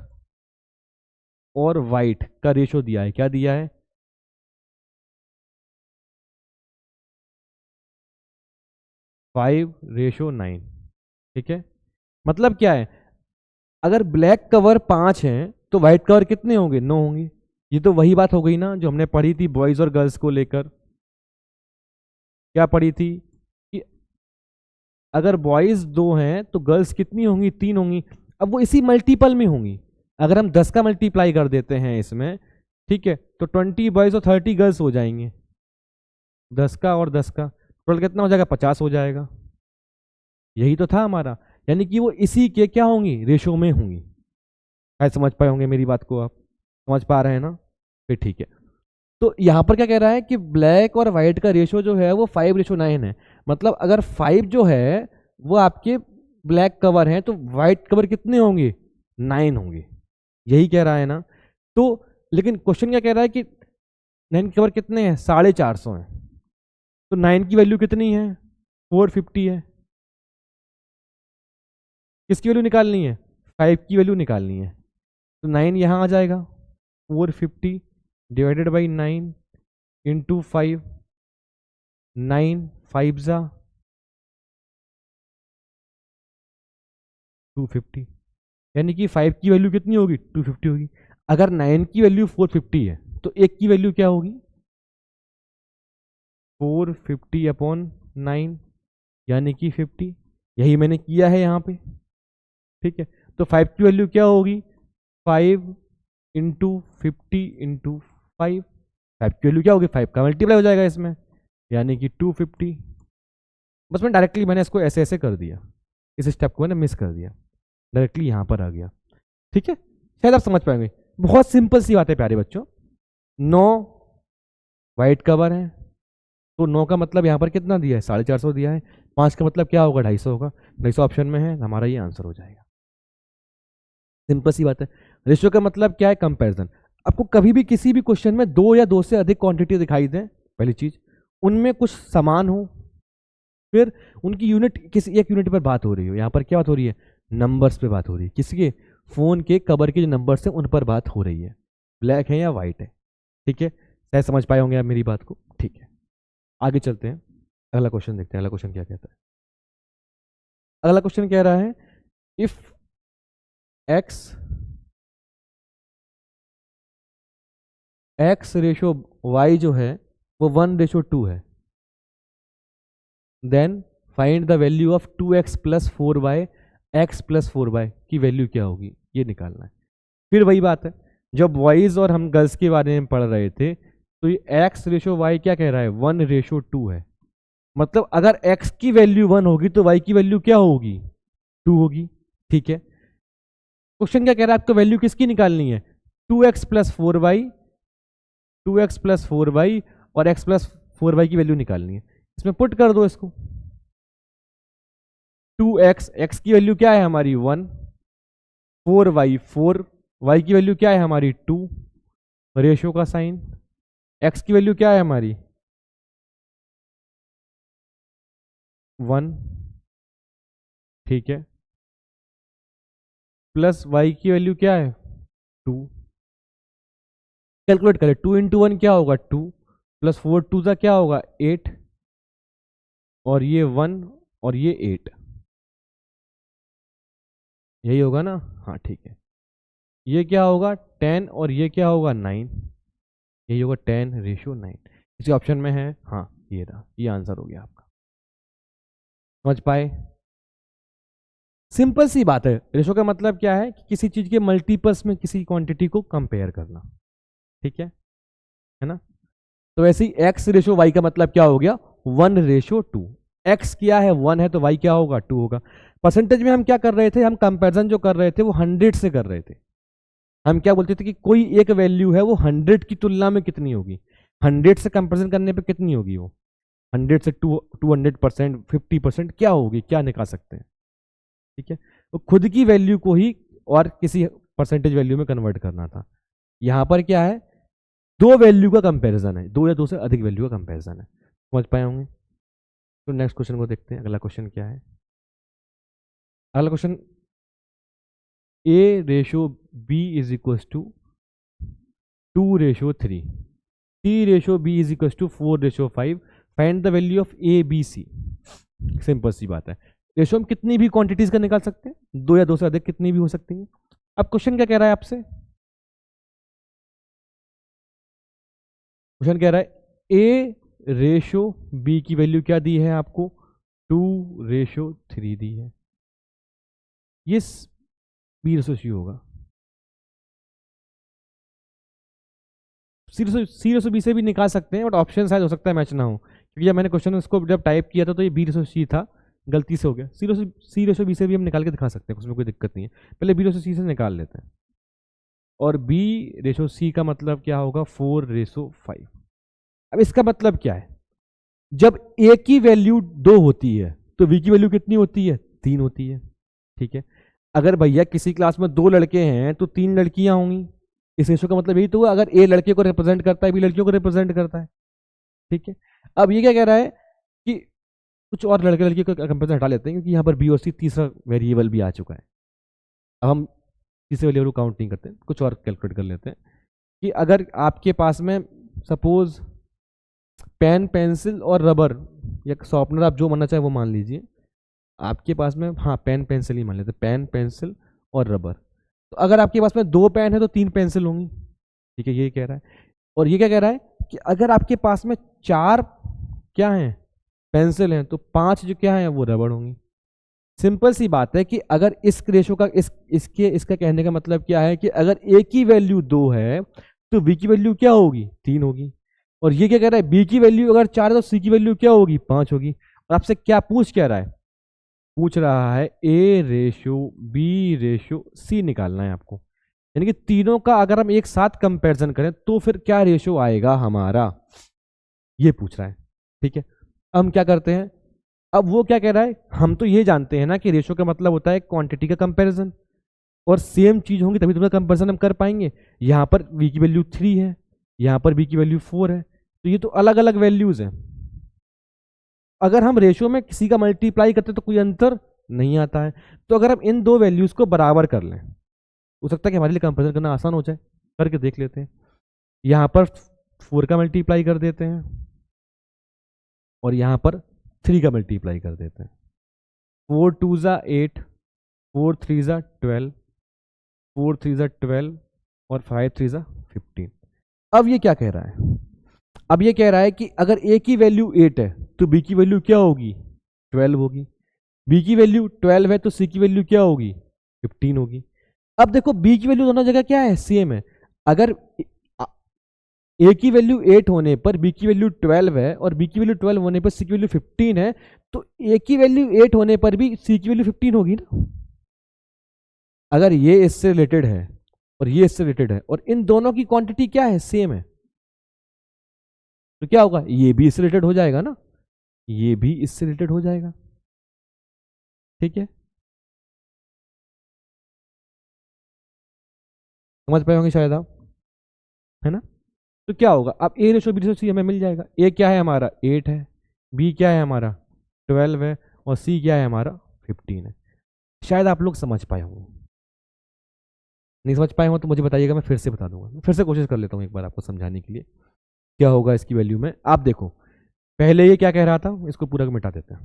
Speaker 1: और वाइट का रेशो दिया है, क्या दिया है, 5:9। ठीक है, मतलब क्या है, अगर ब्लैक कवर 5 है तो व्हाइट कवर कितने होंगे, 9 होंगे। ये तो वही बात हो गई ना जो हमने पढ़ी थी बॉयज और गर्ल्स को लेकर। क्या पढ़ी थी कि अगर बॉयज 2 हैं तो गर्ल्स कितनी होंगी, 3 होंगी। अब वो इसी मल्टीपल में होंगी। अगर हम 10 का मल्टीप्लाई कर देते हैं इसमें, ठीक है, तो 20 बॉयज और 30 गर्ल्स हो जाएंगे। 10 का और 10 का टोटल कितना हो जाएगा, 50 हो जाएगा। यही तो था हमारा, यानी कि वो इसी के क्या होंगी, रेशो में होंगी। शायद समझ पाए होंगे मेरी बात को, आप समझ पा रहे हैं ना, फिर ठीक है। तो यहाँ पर क्या कह रहा है कि ब्लैक और व्हाइट का रेशो जो है वो 5:9 है। मतलब अगर 5 जो है वो आपके ब्लैक कवर हैं तो व्हाइट कवर कितने होंगे, 9 होंगे। यही कह रहा है ना। तो लेकिन क्वेश्चन क्या कह रहा है कि 9 कवर कितने हैं, 450 हैं, तो 9 की वैल्यू कितनी है, 450 है। किसकी वैल्यू निकालनी है, 5 की वैल्यू निकालनी है। तो 9 यहाँ आ जाएगा, 450 डिवाइडेड बाई 9 इंटू 5, 9 5 जा 250, यानी कि 5 की वैल्यू कितनी होगी, 250 होगी। अगर 9 की वैल्यू 450 है तो एक की वैल्यू क्या होगी, 450/9 यानी कि 50। यही मैंने किया है यहाँ पे। ठीक है, तो 5 की वैल्यू क्या होगी, 5 इंटू 50 इंटू 5। 5 की वैल्यू क्या होगी, 5 का मल्टीप्लाई हो जाएगा इसमें, यानी कि 250। बस मैं डायरेक्टली मैंने इसको ऐसे ऐसे कर दिया, इस स्टेप को मैंने मिस कर दिया, डायरेक्टली यहाँ पर आ गया। ठीक है, शायद आप समझ पाएंगे। बहुत सिंपल सी बात है प्यारे बच्चों। 9 वाइट कवर है तो 9 का मतलब यहाँ पर कितना दिया है, 450 दिया है। 5 का मतलब क्या होगा, 250 होगा। 250 ऑप्शन में है, हमारा ये आंसर हो जाएगा। सिंपल सी बात है। रेशियो का मतलब क्या है, कंपैरिजन। आपको कभी भी किसी भी क्वेश्चन में 2 या 2 से अधिक क्वांटिटी दिखाई दें, पहली चीज उनमें कुछ समान हो, फिर उनकी यूनिट किसी एक यूनिट पर बात हो रही हो। यहाँ पर क्या बात हो रही है, नंबर्स पे बात हो रही है। किसके, फोन के कवर के जो नंबर्स हैं उन पर बात हो रही है, ब्लैक है या वाइट है। ठीक है, शायद समझ पाए होंगे आप मेरी बात को। ठीक है, आगे चलते हैं, अगला क्वेश्चन देखते हैं। अगला क्वेश्चन क्या कहता है, अगला क्वेश्चन कह रहा है इफ एक्स रेशो वाई जो है वो 1:2 है, then find the value of 2x + 4y x + 4y की वैल्यू क्या होगी, ये निकालना है। फिर वही बात है, जब बॉयज और हम गर्ल्स के बारे में पढ़ रहे थे तो ये x रेशो y क्या कह रहा है, 1:2 है। मतलब अगर x की वैल्यू 1 होगी तो y की वैल्यू क्या होगी, 2 होगी। ठीक है, क्वेश्चन क्या कह रहा है, आपको वैल्यू किसकी निकालनी है, 2x + 4y, 2x + 4y और x + 4y की वैल्यू निकालनी है। इसमें पुट कर दो इसको, 2x, x की वैल्यू क्या है हमारी 1, 4y 4, y की वैल्यू क्या है हमारी 2, रेशो का साइन, x की वैल्यू क्या है हमारी 1, ठीक है, प्लस y की वैल्यू क्या है 2। कैलकुलेट करें, 2 × 1 क्या होगा 2, प्लस 4 2 का क्या होगा 8, और ये 1 और ये 8, यही होगा ना। हाँ ठीक है, ये क्या होगा 10 और ये क्या होगा 9, यही होगा 10:9। इसी ऑप्शन में है, हाँ ये रहा, ये आंसर हो गया आपका। समझ पाए, सिंपल सी बात है। रेशो का मतलब क्या है कि किसी चीज के मल्टीपल्स में किसी क्वांटिटी को कंपेयर करना। ठीक है ना। तो वैसे ही x रेशो y का मतलब क्या हो गया, 1:2। x क्या है 1 है तो y क्या होगा 2 होगा। परसेंटेज में हम क्या कर रहे थे, हम कंपैरिजन जो कर रहे थे वो 100 से कर रहे थे। हम क्या बोलते थे कि कोई एक वैल्यू है वो 100 की तुलना में कितनी होगी, 100 से कंपेरिजन करने पे कितनी होगी वो, 100 से 200%, 50% क्या होगी, क्या निकाल सकते हैं। ठीक है, तो खुद की वैल्यू को ही और किसी परसेंटेज वैल्यू में कन्वर्ट करना था। यहां पर क्या है, दो वैल्यू का कंपैरिजन है, दो या दो से अधिक वैल्यू का कंपैरिजन है। समझ पाए होंगे। तो नेक्स्ट क्वेश्चन को देखते हैं, अगला क्वेश्चन क्या है। अगला question, A ratio B is equal to 2:3, C ratio B is equal to 4:5, find the value of A B C। Simple सी बात है, रेशो हम कितनी भी क्वांटिटीज का निकाल सकते हैं, दो या दो से अधिक कितनी भी हो सकती हैं। अब क्वेश्चन क्या कह रहा है आपसे, क्वेश्चन कह रहा है A रेशो B की वैल्यू क्या दी है आपको, 2:3 दी है, ये B रेशो C होगा। सी रेशो बी से भी निकाल सकते हैं, बट ऑप्शन शायद हो सकता है मैच ना हो, क्योंकि जब मैंने क्वेश्चन इसको जब टाइप किया था तो ये बी रेशो सी था, गलती से हो गया। सी रेशो बी से भी हम निकाल के दिखा सकते हैं, उसमें कोई दिक्कत नहीं है। पहले बी रेशो सी से निकाल लेते हैं, और बी रेशो सी का मतलब क्या होगा, 4:5। अब इसका मतलब क्या है, जब ए की वैल्यू 2 होती है तो बी की वैल्यू कितनी होती है, 3 होती है। ठीक है, अगर भैया किसी क्लास में 2 लड़के हैं तो 3 लड़कियां होंगी, इस रेशो का मतलब यही तो हुआ, अगर ए लड़के को रिप्रेजेंट करता है बी लड़कियों को रिप्रेजेंट करता है। ठीक है, अब ये क्या कह रहा है कि कुछ और लड़के लड़की को कंपेरिजन हटा लेते हैं, क्योंकि यहाँ पर बी और सी तीसरा वेरिएबल भी आ चुका है। अब हम तीसरे वेरिएबल को काउंट नहीं करते, कुछ और कैलकुलेट कर लेते हैं कि अगर आपके पास में सपोज पेन पेंसिल और रबर या शॉर्पनर, आप जो मानना चाहे वो मान लीजिए, आपके पास में, हाँ पेन पेंसिल ही मान लेते, पेन पेंसिल और रबर। तो अगर आपके पास में 2 पेन है तो 3 पेंसिल होंगी। ठीक है, ये कह रहा है। और ये क्या कह रहा है कि अगर आपके पास में 4 क्या है, पेंसिल हैं, तो 5 जो क्या है वो रबड़ होंगी। सिंपल सी बात है कि अगर इस रेशो का इसका कहने का मतलब क्या है कि अगर ए की वैल्यू 2 है तो बी की वैल्यू क्या होगी, 3 होगी। और ये क्या कह रहा है, बी की वैल्यू अगर 4 है तो सी की वैल्यू क्या होगी, 5 होगी। और आपसे क्या पूछ क्या रहा है, पूछ रहा है ए रेशो बी रेशो सी निकालना है आपको, यानी कि तीनों का अगर हम एक साथ कंपैरिजन करें तो फिर क्या रेशो आएगा हमारा, ये पूछ रहा है। ठीक है, हम क्या करते हैं, अब वो क्या कह रहा है, हम तो ये जानते हैं ना कि रेशो का मतलब होता है क्वांटिटी का कंपैरिजन, और सेम चीज होंगी तभी तो उसका कंपैरिजन हम कर पाएंगे। यहाँ पर बी की वैल्यू 3 है, यहाँ पर बी की वैल्यू 4 है, तो ये तो अलग अलग वैल्यूज हैं। अगर हम रेशो में किसी का मल्टीप्लाई करते तो कोई अंतर नहीं आता है। तो अगर हम इन दो वैल्यूज को बराबर कर लें, हो सकता है कि हमारे लिए कंपेरिजन करना आसान हो जाए, करके देख लेते हैं। यहाँ पर 4 का मल्टीप्लाई कर देते हैं और यहाँ पर 3 का मल्टीप्लाई कर देते हैं। 4 2 ज़ा 8, 4 3 ज़ा 12, 4 3 ज़ा 12 और 5 3 ज़ा 15। अब ये क्या कह रहा है, अब ये कह रहा है कि अगर ए की वैल्यू 8 है तो बी की वैल्यू क्या होगी, 12 होगी। बी की वैल्यू 12 है तो सी की वैल्यू क्या होगी, 15 होगी। अब देखो बी की वैल्यू दोनों जगह क्या है, सेम है। अगर ए की वैल्यू 8 होने पर बी की वैल्यू 12 है और बी की वैल्यू 12 होने पर सी की वैल्यू 15 है, तो ए की वैल्यू 8 होने पर भी सी की वैल्यू 15 होगी ना। अगर ये इससे रिलेटेड है और ये इससे रिलेटेड है और इन दोनों की क्वांटिटी क्या है, सेम है, तो क्या होगा, ये भी इससे रिलेटेड हो जाएगा ना, ये भी इससे रिलेटेड हो जाएगा। ठीक है, समझ पाए होंगे शायद आप, है ना। तो क्या होगा, अब ए रेशो बी रेशो सी हमें मिल जाएगा। ए क्या है हमारा, 8 है, बी क्या है हमारा, 12 है, और सी क्या है हमारा, 15 है। शायद आप लोग समझ पाए होंगे, नहीं समझ पाए हो तो मुझे बताइएगा, मैं फिर से बता दूंगा। मैं फिर से कोशिश कर लेता हूँ एक बार आपको समझाने के लिए क्या होगा इसकी वैल्यू में। आप देखो, पहले ये क्या कह रहा था, इसको पूरा मिटा देते हैं।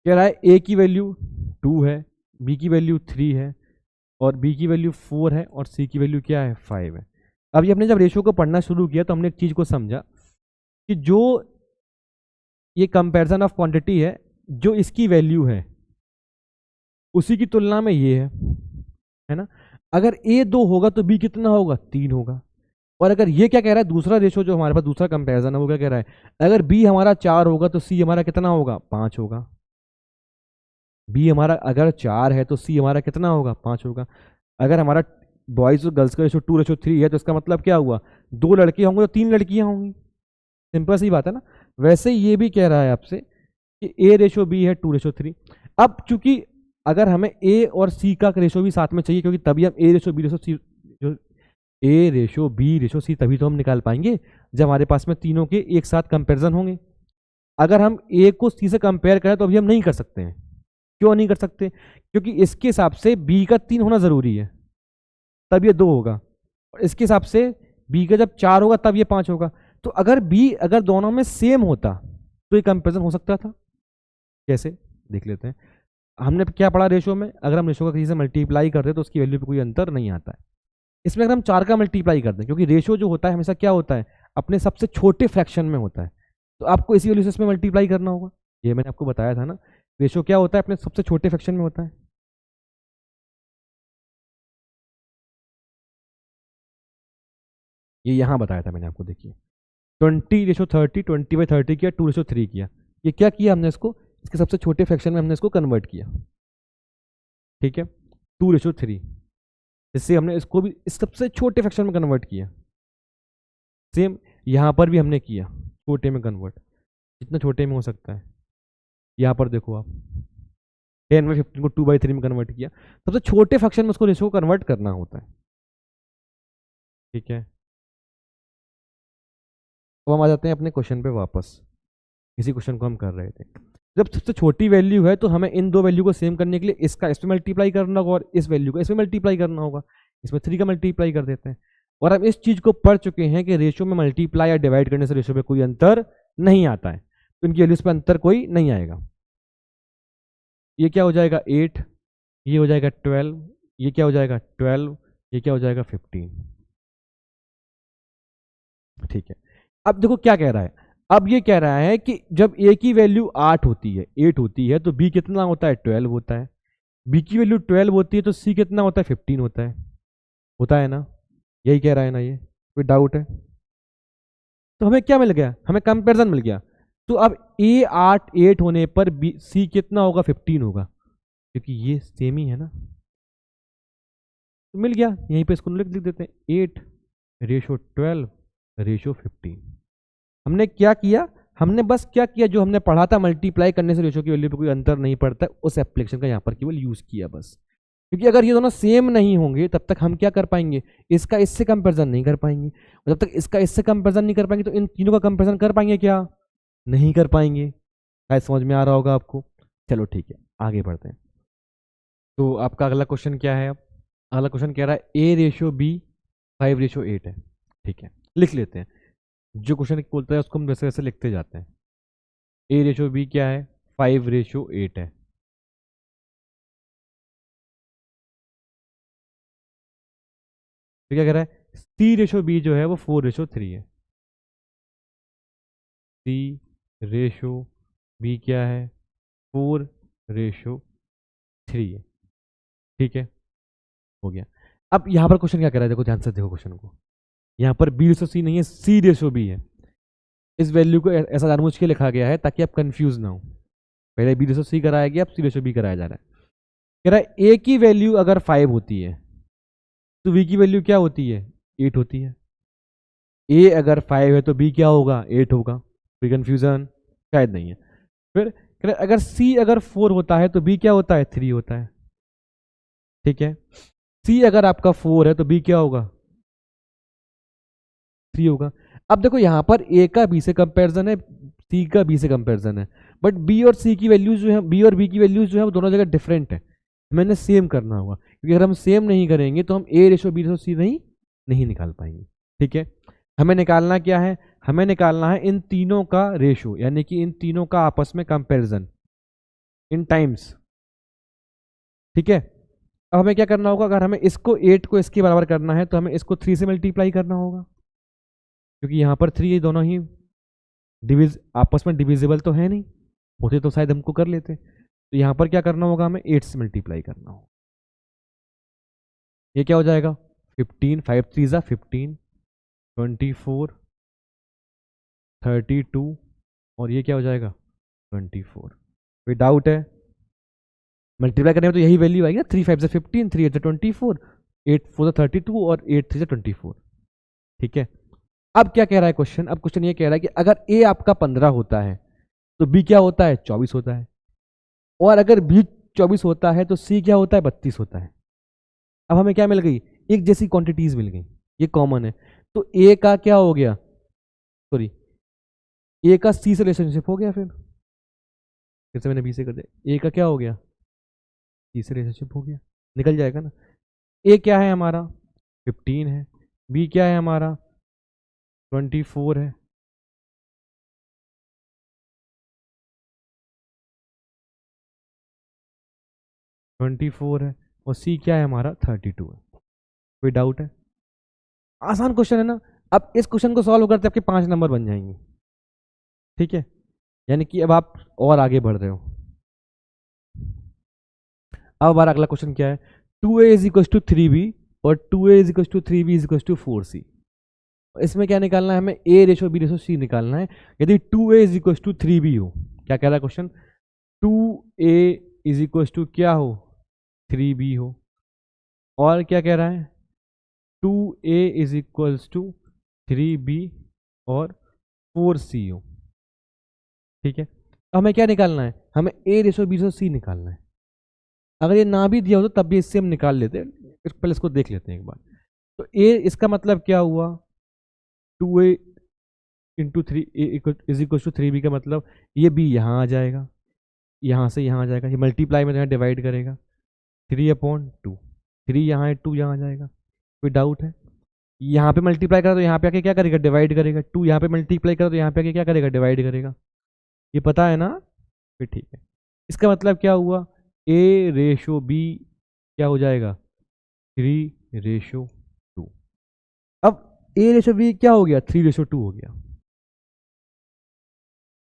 Speaker 1: कह रहा है ए की वैल्यू 2 है, बी की वैल्यू 3 है, और बी की वैल्यू 4 है, और सी की वैल्यू क्या है, 5 है। अब ये हमने जब रेशियो को पढ़ना शुरू किया तो हमने एक चीज को समझा कि जो ये कंपैरिजन ऑफ क्वांटिटी है, जो इसकी वैल्यू है उसी की तुलना में ये है ना। अगर ए 2 होगा तो बी कितना होगा, 3 होगा। और अगर ये क्या कह रहा है, दूसरा रेशो जो हमारे पास दूसरा कंपैरिजन है वो क्या कह रहा है, अगर बी हमारा 4 होगा तो सी हमारा कितना होगा, 5 होगा। बी हमारा अगर 4 है तो सी हमारा कितना होगा, 5 होगा। अगर हमारा बॉयज़ और गर्ल्स का रेशो 2:3 है तो इसका मतलब क्या हुआ, 2 लड़के होंगे तो 3 लड़कियां होंगी। सिंपल सी बात है ना। वैसे ये भी कह रहा है आपसे कि A/B है 2:3। अब चूंकि अगर हमें ए और सी का रेशो भी साथ में चाहिए, क्योंकि तभी हम A/B/C तभी तो हम निकाल पाएंगे जब हमारे पास में तीनों के एक साथ कंपेरिजन होंगे। अगर हम ए को सी से कंपेयर करें तो अभी हम नहीं कर सकते हैं। क्यों नहीं कर सकते, क्योंकि इसके हिसाब से बी का 3 होना जरूरी है, तब ये 2 होगा। और इसके हिसाब से बी का जब 4 होगा तब ये 5 होगा। तो अगर दोनों में सेम होता तो ये कंपेरिजन हो सकता था। कैसे, देख लेते हैं। हमने क्या पढ़ा रेशो में, अगर हम रेशो का किसी से मल्टीप्लाई करते हैं तो उसकी वैल्यू पे कोई अंतर नहीं आता है। इसमें अगर हम 4 का मल्टीप्लाई कर दें, क्योंकि रेशो जो होता है हमेशा क्या होता है, अपने सबसे छोटे फ्रैक्शन में होता है, तो आपको इसी वैल्यू से इसमें मल्टीप्लाई करना होगा। ये मैंने आपको बताया था ना, रेशो क्या होता है, अपने सबसे छोटे फ्रैक्शन में होता है। ये यहाँ बताया था मैंने आपको, देखिए 20:30, 20/30 किया, 2:3 किया। ये क्या किया हमने, इसको इसके सबसे छोटे फ्रैक्शन में हमने इसको कन्वर्ट किया। ठीक है, 2:3, इससे हमने इसको भी इस सबसे छोटे फ्रैक्शन में कन्वर्ट किया। सेम यहाँ पर भी हमने किया, छोटे में कन्वर्ट, जितना छोटे में हो सकता है। यहाँ पर देखो आप, 10 में 15 को 2/3 में कन्वर्ट किया। सबसे छोटे फ्रैक्शन में उसको रेशो को कन्वर्ट करना होता है। ठीक है, अब हम आ जाते हैं अपने क्वेश्चन पे वापस। इसी क्वेश्चन को हम कर रहे थे। जब सबसे छोटी वैल्यू है तो हमें इन दो वैल्यू को सेम करने के लिए इसका इस पे मल्टीप्लाई करना होगा और इस वैल्यू को इस पे मल्टीप्लाई करना होगा। इसमें 3 का मल्टीप्लाई कर देते हैं। और हम इस चीज को पढ़ चुके हैं कि रेशो में मल्टीप्लाई या डिवाइड करने से रेशो पे कोई अंतर नहीं आता है, तो इनकी वैल्यूज पे अंतर कोई नहीं आएगा। ये क्या हो जाएगा 8, ये हो जाएगा 12, ये क्या हो जाएगा 12, ये क्या हो जाएगा 15। ठीक है, अब देखो क्या कह रहा है। अब ये कह रहा है कि जब ए की वैल्यू 8 होती है, 8 होती है, तो बी कितना होता है, 12 होता है। बी की वैल्यू 12 होती है तो सी कितना होता है, 15 होता है ना। यही कह रहा है ना, ये कोई डाउट है। तो हमें क्या मिल गया, हमें कंपेरिजन मिल गया। तो अब ए 8 होने पर बी सी कितना होगा, 15 होगा, क्योंकि ये सेम ही है ना। तो मिल गया, यहीं पे इसको लिख देते हैं 8/12/15। हमने क्या किया, हमने बस क्या किया, जो हमने पढ़ा था मल्टीप्लाई करने से रेशो की वैल्यू पे कोई अंतर नहीं पड़ता, उस एप्लीकेशन का यहाँ पर केवल यूज किया बस। क्योंकि अगर ये दोनों सेम नहीं होंगे तब तक हम क्या कर पाएंगे, इसका इससे कंपेरिजन नहीं कर पाएंगे। और जब तक इसका इससे कंपेरिजन नहीं कर पाएंगे तो इन तीनों का कंपेरिजन कर पाएंगे क्या, नहीं कर पाएंगे। शायद समझ में आ रहा होगा आपको। चलो ठीक है, आगे बढ़ते हैं। तो आपका अगला क्वेश्चन क्या है। अब अगला क्वेश्चन कह रहा है A/B 5:8 है। ठीक है, लिख लेते हैं। जो क्वेश्चन बोलता है उसको हम वैसे वैसे लिखते जाते हैं। A/B क्या है, 5:8 है। तो क्या कह रहा है, C/B जो है वो 4:3 है। C/B क्या है, 4:3 है। ठीक है, हो गया। अब यहाँ पर क्वेश्चन क्या कह रहा है, देखो ध्यान से देखो क्वेश्चन को। यहाँ पर B/C नहीं है, C/B है। इस वैल्यू को ऐसा जानबूझ के लिखा गया है ताकि आप कंफ्यूज ना हो। पहले B/C कराया गया, अब C/B कराया जा रहा है। कह रहा है A की वैल्यू अगर 5 होती है तो B की वैल्यू क्या होती है, 8 होती है। A अगर 5 है तो B क्या होगा, 8 होगा। कोई कंफ्यूजन शायद नहीं है। फिर कह रहा है अगर C अगर 4 होता है तो B क्या होता है, 3 होता है। ठीक है, C अगर आपका 4 है तो B क्या होगा, 3 होगा। अब देखो यहाँ पर A का B से कंपैरिजन है, C का B से कंपैरिजन है, बट B और C की वैल्यूज जो है, B और B की वैल्यूज जो है वो दोनों जगह डिफरेंट है। मैंने सेम करना होगा, क्योंकि अगर हम सेम नहीं करेंगे तो हम A/B/C नहीं निकाल पाएंगे। ठीक है, हमें निकालना क्या है, हमें निकालना है इन तीनों का रेशो, यानी कि इन तीनों का आपस में कंपैरिजन इन टाइम्स। ठीक है, अब हमें क्या करना होगा, अगर हमें इसको 8 को इसके बराबर करना है तो हमें इसको 3 से मल्टीप्लाई करना होगा, क्योंकि यहाँ पर 3 ये दोनों ही आपस में डिविजिबल तो है नहीं, होते तो शायद हमको कर लेते। तो यहाँ पर क्या करना होगा, हमें 8 से मल्टीप्लाई करना होगा। ये क्या हो जाएगा, 15, 5 3 जा 15, 24, 32, और ये क्या हो जाएगा 24। कोई डाउट है, मल्टीप्लाई करने में तो यही वैल्यू आएगी ना, 3 5 से 15, 3 8 से 24, 8 4 से 32 और 8 3 से 24। ठीक है, अब क्या कह रहा है क्वेश्चन, अब क्वेश्चन ये कह रहा है कि अगर ए आपका 15 होता है तो बी क्या होता है, 24 होता है, और अगर बी 24 होता है तो सी क्या होता है, 32 होता है। अब हमें क्या मिल गई, एक जैसी क्वांटिटीज मिल गई, ये कॉमन है। तो ए का क्या हो गया, सॉरी, ए का सी से रिलेशनशिप हो गया, फिर से मैंने बी से कर दिया, ए का क्या हो गया, सी से रिलेशनशिप हो गया, निकल जाएगा ना। ए क्या है हमारा, 15 है, बी क्या है हमारा, 24 है, और सी क्या है हमारा, 32 है। कोई डाउट है, आसान क्वेश्चन है ना। अब इस क्वेश्चन को सॉल्व करते आपके 5 नंबर बन जाएंगे। ठीक है, यानी कि अब आप और आगे बढ़ रहे हो। अब हमारा अगला क्वेश्चन क्या है, 2a is equal to 3b और 2a is equal to 3b is equal to 4c। इसमें क्या निकालना है हमें, a ratio b ratio c निकालना है। यदि 2a is equal to 3b हो, क्या कह रहा है question, 2a is equal to क्या हो, 3b हो, और क्या कह रहा है, 2a is equal to 3b और 4c हो। ठीक है, अब हमें क्या निकालना है, हमें a ratio b ratio c निकालना है। अगर ये ना भी दिया हो तो तब भी इससे हम निकाल लेते हैं, पहले इसको देख लेते हैं एक बार। तो a इसका मतलब क्या हुआ, 2a into 3 is equal to 3b का मतलब ये b यहाँ आ जाएगा, यहाँ से यहाँ आ जाएगा, ये मल्टीप्लाई में यहाँ डिवाइड करेगा, 3/2, 3 यहाँ है, 2 यहाँ आ जाएगा। कोई डाउट है, यहाँ पे मल्टीप्लाई करा तो यहाँ पे आके क्या करेगा, डिवाइड करेगा, 2 यहाँ पे मल्टीप्लाई करा तो यहाँ पे आके क्या करेगा, डिवाइड करेगा। ये पता है ना, फिर ठीक है। इसका मतलब क्या हुआ, a रेशो b क्या हो जाएगा, 3/2। अब a रेशो b क्या हो गया, 3/2 हो गया।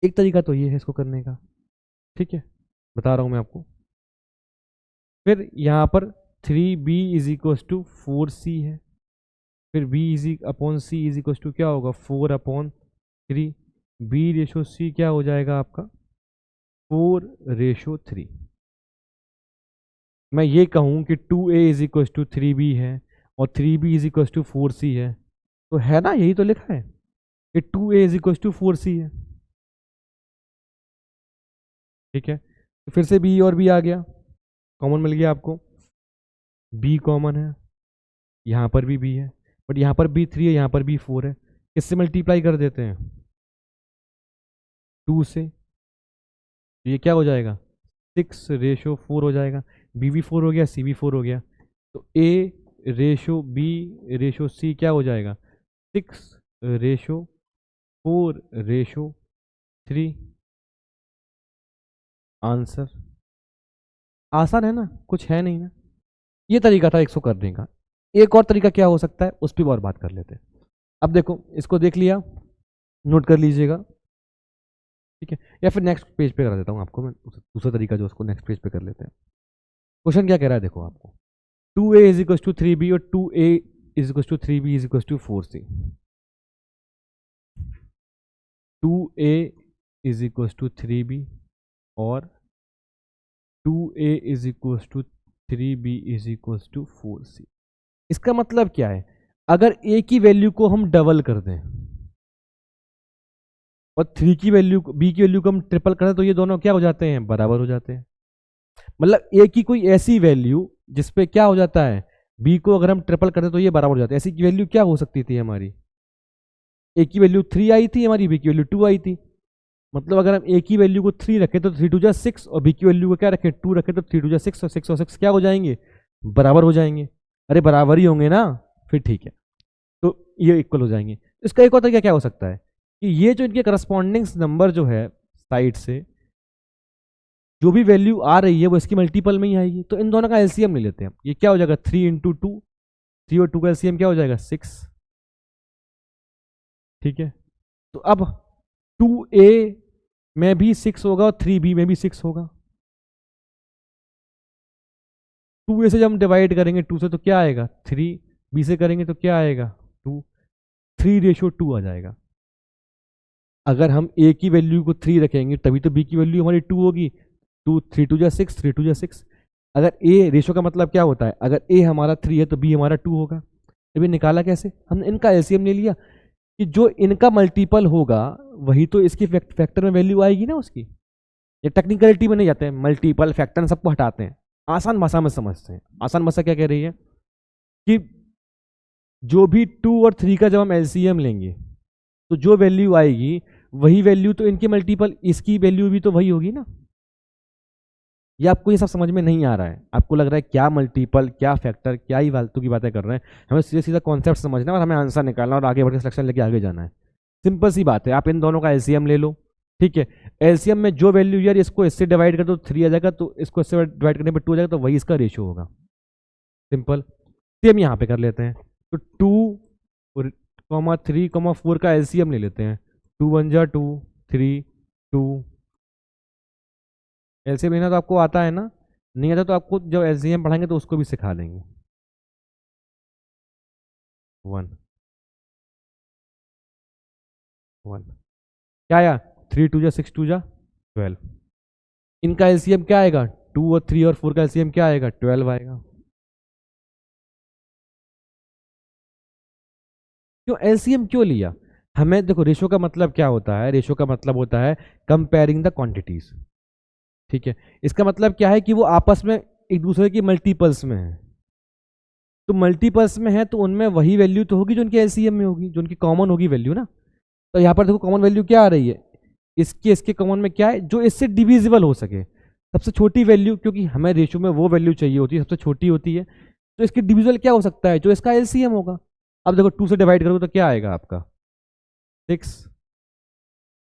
Speaker 1: एक तरीका तो ये है इसको करने का, ठीक है, बता रहा हूं मैं आपको। फिर यहाँ पर 3b is equal to 4c है, फिर b is upon C is equal to क्या होगा, 4/3, b रेशो c क्या हो जाएगा आपका, 4/3। मैं ये कहूँ कि 2a is equal to 3b है और 3b is equal to 4c है, तो है ना, यही तो लिखा है कि 2a is equal to 4c है। ठीक है, तो फिर से b और b आ गया, कॉमन मिल गया आपको, b कॉमन है, यहाँ पर भी b है, बट यहाँ पर b 3 है, यहाँ पर b 4 है। किससे मल्टीप्लाई कर देते हैं, 2 से, तो ये क्या हो जाएगा, 6/4 हो जाएगा, b भी 4 हो गया, c भी 4 हो गया, तो a ratio b ratio c क्या हो जाएगा, 6/4/3। आंसर आसान है ना, कुछ है नहीं ना। ये तरीका था इसको करने का। एक और तरीका क्या हो सकता है, उस पर और बात कर लेते हैं। अब देखो, इसको देख लिया, नोट कर लीजिएगा, ठीक है, या फिर नेक्स्ट पेज पे करा देता हूँ आपको मैं, दूसरा तरीका जो उसको नेक्स्ट पेज पे कर लेते हैं। क्वेश्चन क्या कह रहा है, देखो आपको, 2a is equal to 3b और 2a is equal to 3b is equal to 4c। 2a is equal to 3b और 2a is equal to 3b is equal to 4c। इसका मतलब क्या है, अगर a की वैल्यू को हम डबल कर दें और 3 की वैल्यू b की वैल्यू को हम ट्रिपल कर दें तो ये दोनों क्या हो जाते हैं, बराबर हो जाते हैं। मतलब a की कोई ऐसी वैल्यू जिसपे क्या हो जाता है, b को अगर हम ट्रिपल कर दें तो ये बराबर हो जाते हैं। ऐसी की वैल्यू क्या हो सकती थी हमारी, a की वैल्यू 3 आई थी हमारी, b की वैल्यू 2 आई थी। मतलब अगर हम a की वैल्यू को 3 रखें तो 3 2 जा 6 और b की वैल्यू को क्या रखें, 2 रखें तो 3 2 जा 6 और 6 और 6 क्या हो जाएंगे, बराबर हो जाएंगे। अरे बराबर ही होंगे ना, फिर ठीक है, तो ये इक्वल हो जाएंगे। इसका एक और तरीका क्या हो सकता है कि ये जो इनके करस्पॉन्डिंग नंबर जो है साइड से जो भी वैल्यू आ रही है वो इसकी मल्टीपल में ही आएगी, तो इन दोनों का एलसीएम ले लेते हैं। ये क्या हो जाएगा, 3 इंटू 2, 3 और 2 का एलसीएम क्या हो जाएगा, 6। ठीक है, तो अब 2a में भी 6 होगा और 3b में भी 6 होगा। 2a से जब हम डिवाइड करेंगे 2 से तो क्या आएगा 3, b से करेंगे तो क्या आएगा 2, 3/2 आ जाएगा। अगर हम a की वैल्यू को 3 रखेंगे तभी तो b की वैल्यू हमारी 2 होगी, 2 3 2 जा 6, 3 2 जा 6, अगर ए रेशो का मतलब क्या होता है, अगर ए हमारा 3 है तो बी हमारा 2 होगा। तो ये निकाला कैसे, हमने इनका एलसीएम ले लिया कि जो इनका मल्टीपल होगा वही तो इसकी फैक्टर में वैल्यू आएगी ना उसकी। ये टेक्निकलिटी में नहीं जाते हैं, मल्टीपल फैक्टर सबको हटाते हैं, आसान भाषा में समझते हैं। आसान भाषा क्या कह रही है कि जो भी 2 और 3 का जब हम एलसीएम लेंगे तो जो वैल्यू आएगी वही वैल्यू तो इनकी मल्टीपल इसकी वैल्यू भी तो वही होगी ना। ये आपको ये सब समझ में नहीं आ रहा है, आपको लग रहा है क्या मल्टीपल क्या फैक्टर क्या ही फालतू की बातें कर रहे हैं। हमें सीधा सीधा कॉन्सेप्ट समझना और हमें आंसर निकालना और आगे बढ़ के सिलेक्शन लेके आगे जाना है। सिंपल सी बात है, आप इन दोनों का एलसीएम ले लो, ठीक है। एलसीएम में जो वैल्यू यार इसको इससे डिवाइड कर दो 3 आ जाएगा, तो इसको इससे डिवाइड करने पर 2 आ जाएगा, तो वही इसका रेशियो होगा। सिंपल। सेम यहाँ पे कर लेते हैं, तो 2,3,4 का एलसीएम ले लेते हैं। 2 1 जा 2, 3 2। एलसीएम लेना तो आपको आता है ना, नहीं आता तो आपको जब एलसीएम पढ़ाएंगे तो उसको भी सिखा देंगे। 1 1 क्या आया, 3 2 जा 6 2 जा 12। इनका एलसीएम क्या आएगा, 2 और 3 और 4 का एलसीएम क्या आएगा, 12 आएगा। क्यों एलसीएम क्यों लिया, हमें देखो रेशो का मतलब क्या होता है, रेशो का मतलब होता है कंपेयरिंग द क्वांटिटीज, ठीक है। इसका मतलब क्या है कि वो आपस में एक दूसरे की मल्टीपल्स में है, तो मल्टीपल्स में है तो उनमें वही वैल्यू तो होगी जो उनके एलसीएम में होगी, जो उनकी कॉमन होगी वैल्यू ना। तो यहाँ पर देखो कॉमन वैल्यू क्या आ रही है, इसके कॉमन में क्या है जो इससे डिविजिबल हो सके, सबसे छोटी वैल्यू, क्योंकि हमें रेशो में वो वैल्यू चाहिए होती है सबसे छोटी होती है, तो इसकी डिविजिबल क्या हो सकता है, जो इसका एलसीएम होगा। अब देखो 2 से डिवाइड करोगे तो क्या आएगा आपका 6,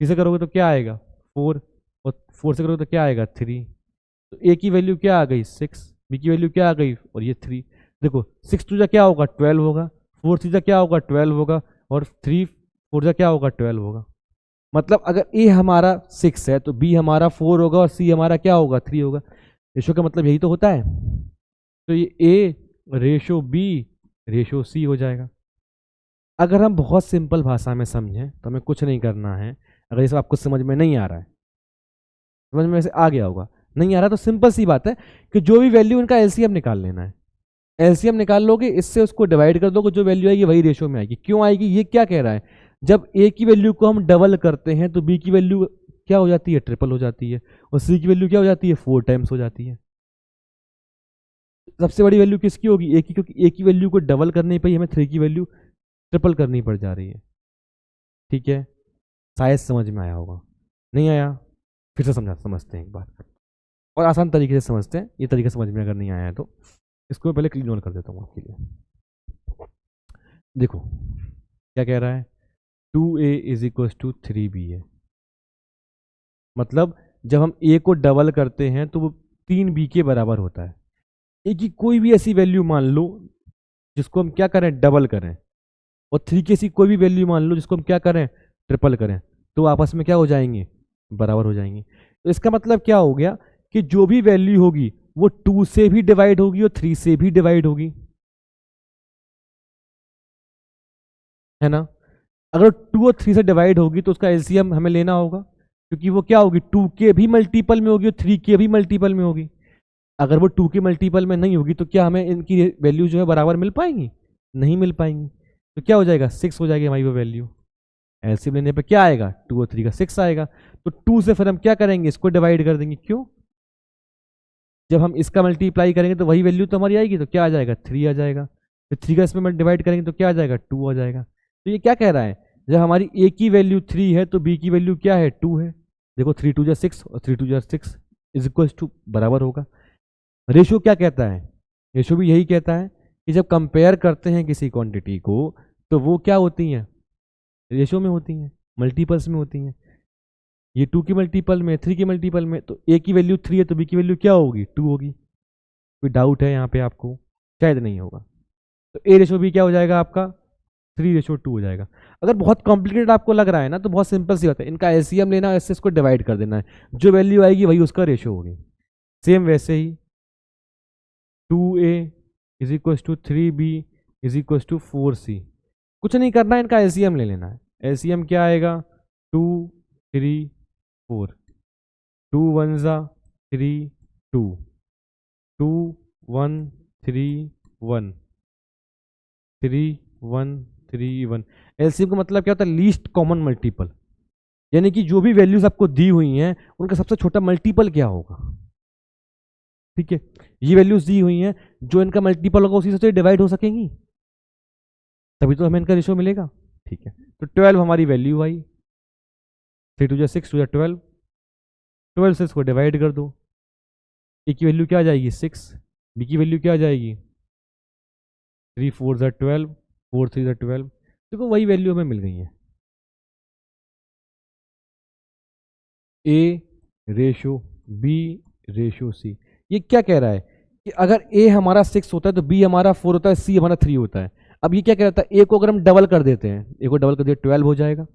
Speaker 1: 3 से करोगे तो क्या आएगा 4, और 4 से करोगे तो क्या आएगा 3। तो ए की वैल्यू क्या आ गई 6, बी की वैल्यू क्या आ गई और ये 3। देखो 6 टू जा क्या होगा 12 होगा, 4 थ्री जा क्या होगा 12 होगा, और 3 4 जा क्या होगा 12 होगा। मतलब अगर ए हमारा 6 है तो बी हमारा 4 होगा और सी हमारा क्या होगा 3 होगा। रेशो का मतलब यही तो होता है, तो ये ए रेशो बी रेशो सी हो जाएगा। अगर हम बहुत सिंपल भाषा में समझें तो हमें कुछ नहीं करना है, अगर ये सब आपको समझ में नहीं आ रहा है, समझ में से आ गया होगा, नहीं आ रहा तो सिंपल सी बात है कि जो भी वैल्यू इनका एलसीएम निकाल लेना है। एलसीएम निकाल लोगे, इससे उसको डिवाइड कर दोगे, जो वैल्यू आएगी वही रेशियो में आएगी। क्यों आएगी, ये क्या कह रहा है, जब ए की वैल्यू को हम डबल करते हैं तो बी की वैल्यू क्या हो जाती है, ट्रिपल हो जाती है, और सी की वैल्यू क्या हो जाती है 4 टाइम्स हो जाती है। सबसे बड़ी वैल्यू किसकी होगी ए की, क्योंकि ए की वैल्यू को डबल करने पर हमें 3 की वैल्यू ट्रिपल करनी पड़ जा रही है, ठीक है। शायद समझ में आया होगा, नहीं आया फिर से समझते हैं एक बार, और आसान तरीके से समझते हैं। ये तरीका समझ में अगर नहीं आया है तो इसको मैं पहले क्लीन ऑन कर देता हूँ आपके लिए। देखो क्या कह रहा है, 2a is equal to 3b है, मतलब जब हम a को डबल करते हैं तो वो 3b के बराबर होता है। a की कोई भी ऐसी वैल्यू मान लो जिसको हम क्या करें डबल करें, और 3 की ऐसी कोई भी वैल्यू मान लो जिसको हम क्या करें ट्रिपल करें, तो आपस में क्या हो जाएंगे, बराबर हो जाएंगे। तो इसका मतलब क्या हो गया कि जो भी वैल्यू होगी वो 2 से भी डिवाइड होगी और 3 से भी डिवाइड होगी, है ना। अगर 2 और 3 से डिवाइड होगी तो उसका एलसीएम हमें लेना होगा, क्योंकि वो क्या होगी 2 के भी मल्टीपल में होगी और 3 के भी मल्टीपल में होगी। अगर वो 2 के मल्टीपल में नहीं होगी तो क्या हमें इनकी वैल्यू जो है बराबर मिल पाएंगी, नहीं मिल पाएंगी। तो क्या हो जाएगा 6 हो जाएगी हमारी वो वैल्यू। एलसीएम लेने पर क्या आएगा 2 और 3 का 6 आएगा, तो 2 से फिर हम क्या करेंगे इसको डिवाइड कर देंगे, क्यों, जब हम इसका मल्टीप्लाई करेंगे तो वही वैल्यू तो हमारी आएगी, तो क्या आ जाएगा 3 आ जाएगा, फिर 3 का इसमें डिवाइड करेंगे तो क्या आ जाएगा 2 आ जाएगा। तो ये क्या कह रहा है, जब हमारी ए की वैल्यू 3 है तो बी की वैल्यू क्या है 2 है। देखो 3 2 जा 6 और 3 2 जा 6 इज इक्वल टू बराबर होगा। रेशो क्या कहता है, रेशो भी यही कहता है कि जब कंपेयर करते हैं किसी क्वांटिटी को तो वो क्या होती हैं, रेशो में होती हैं, मल्टीपल्स में होती हैं। ये 2 की मल्टीपल में 3 की मल्टीपल में, तो ए की वैल्यू 3 है तो बी की वैल्यू क्या होगी 2 होगी। कोई डाउट है यहाँ पे आपको, शायद नहीं होगा। तो ए रेशो बी क्या हो जाएगा आपका 3:2 हो जाएगा। अगर बहुत कॉम्प्लिकेटेड आपको लग रहा है ना तो बहुत सिंपल सी होता है, इनका एलसीएम लेना है, इससे इसको डिवाइड कर देना है, जो वैल्यू आएगी वही उसका रेशो होगी। सेम वैसे ही 2a is equal to 3b is equal to 4c, कुछ नहीं करना है, इनका एलसीएम ले लेना है। एलसीएम क्या आएगा 2 3 4, 2 1 जा 3 2, 2 1 3 1 3 1 3 1। एलसीएम का मतलब क्या होता है? लीस्ट कॉमन मल्टीपल, यानी कि जो भी वैल्यूज आपको दी हुई हैं उनका सबसे छोटा मल्टीपल क्या होगा। ठीक है, ये वैल्यूज दी हुई हैं, जो इनका मल्टीपल होगा उसी से डिवाइड हो सकेंगी, तभी तो हमें इनका रेशियो मिलेगा। ठीक है, तो 12 हमारी वैल्यू आई, 3 2 6 2 12, 12 से इसको डिवाइड कर दो। ए की वैल्यू क्या आ जाएगी 6, बी की वैल्यू क्या आ जाएगी 3 4 12, 4 3 12। देखो वही वैल्यू हमें मिल गई है, ए रेशो बी रेशो सी। ये क्या कह रहा है कि अगर ए हमारा 6 होता है तो बी हमारा 4 होता है, सी हमारा 3 होता है। अब ये क्या कह रहा था, ए को अगर हम डबल कर देते हैं, ए को डबल कर दिया 12 हो जाएगा।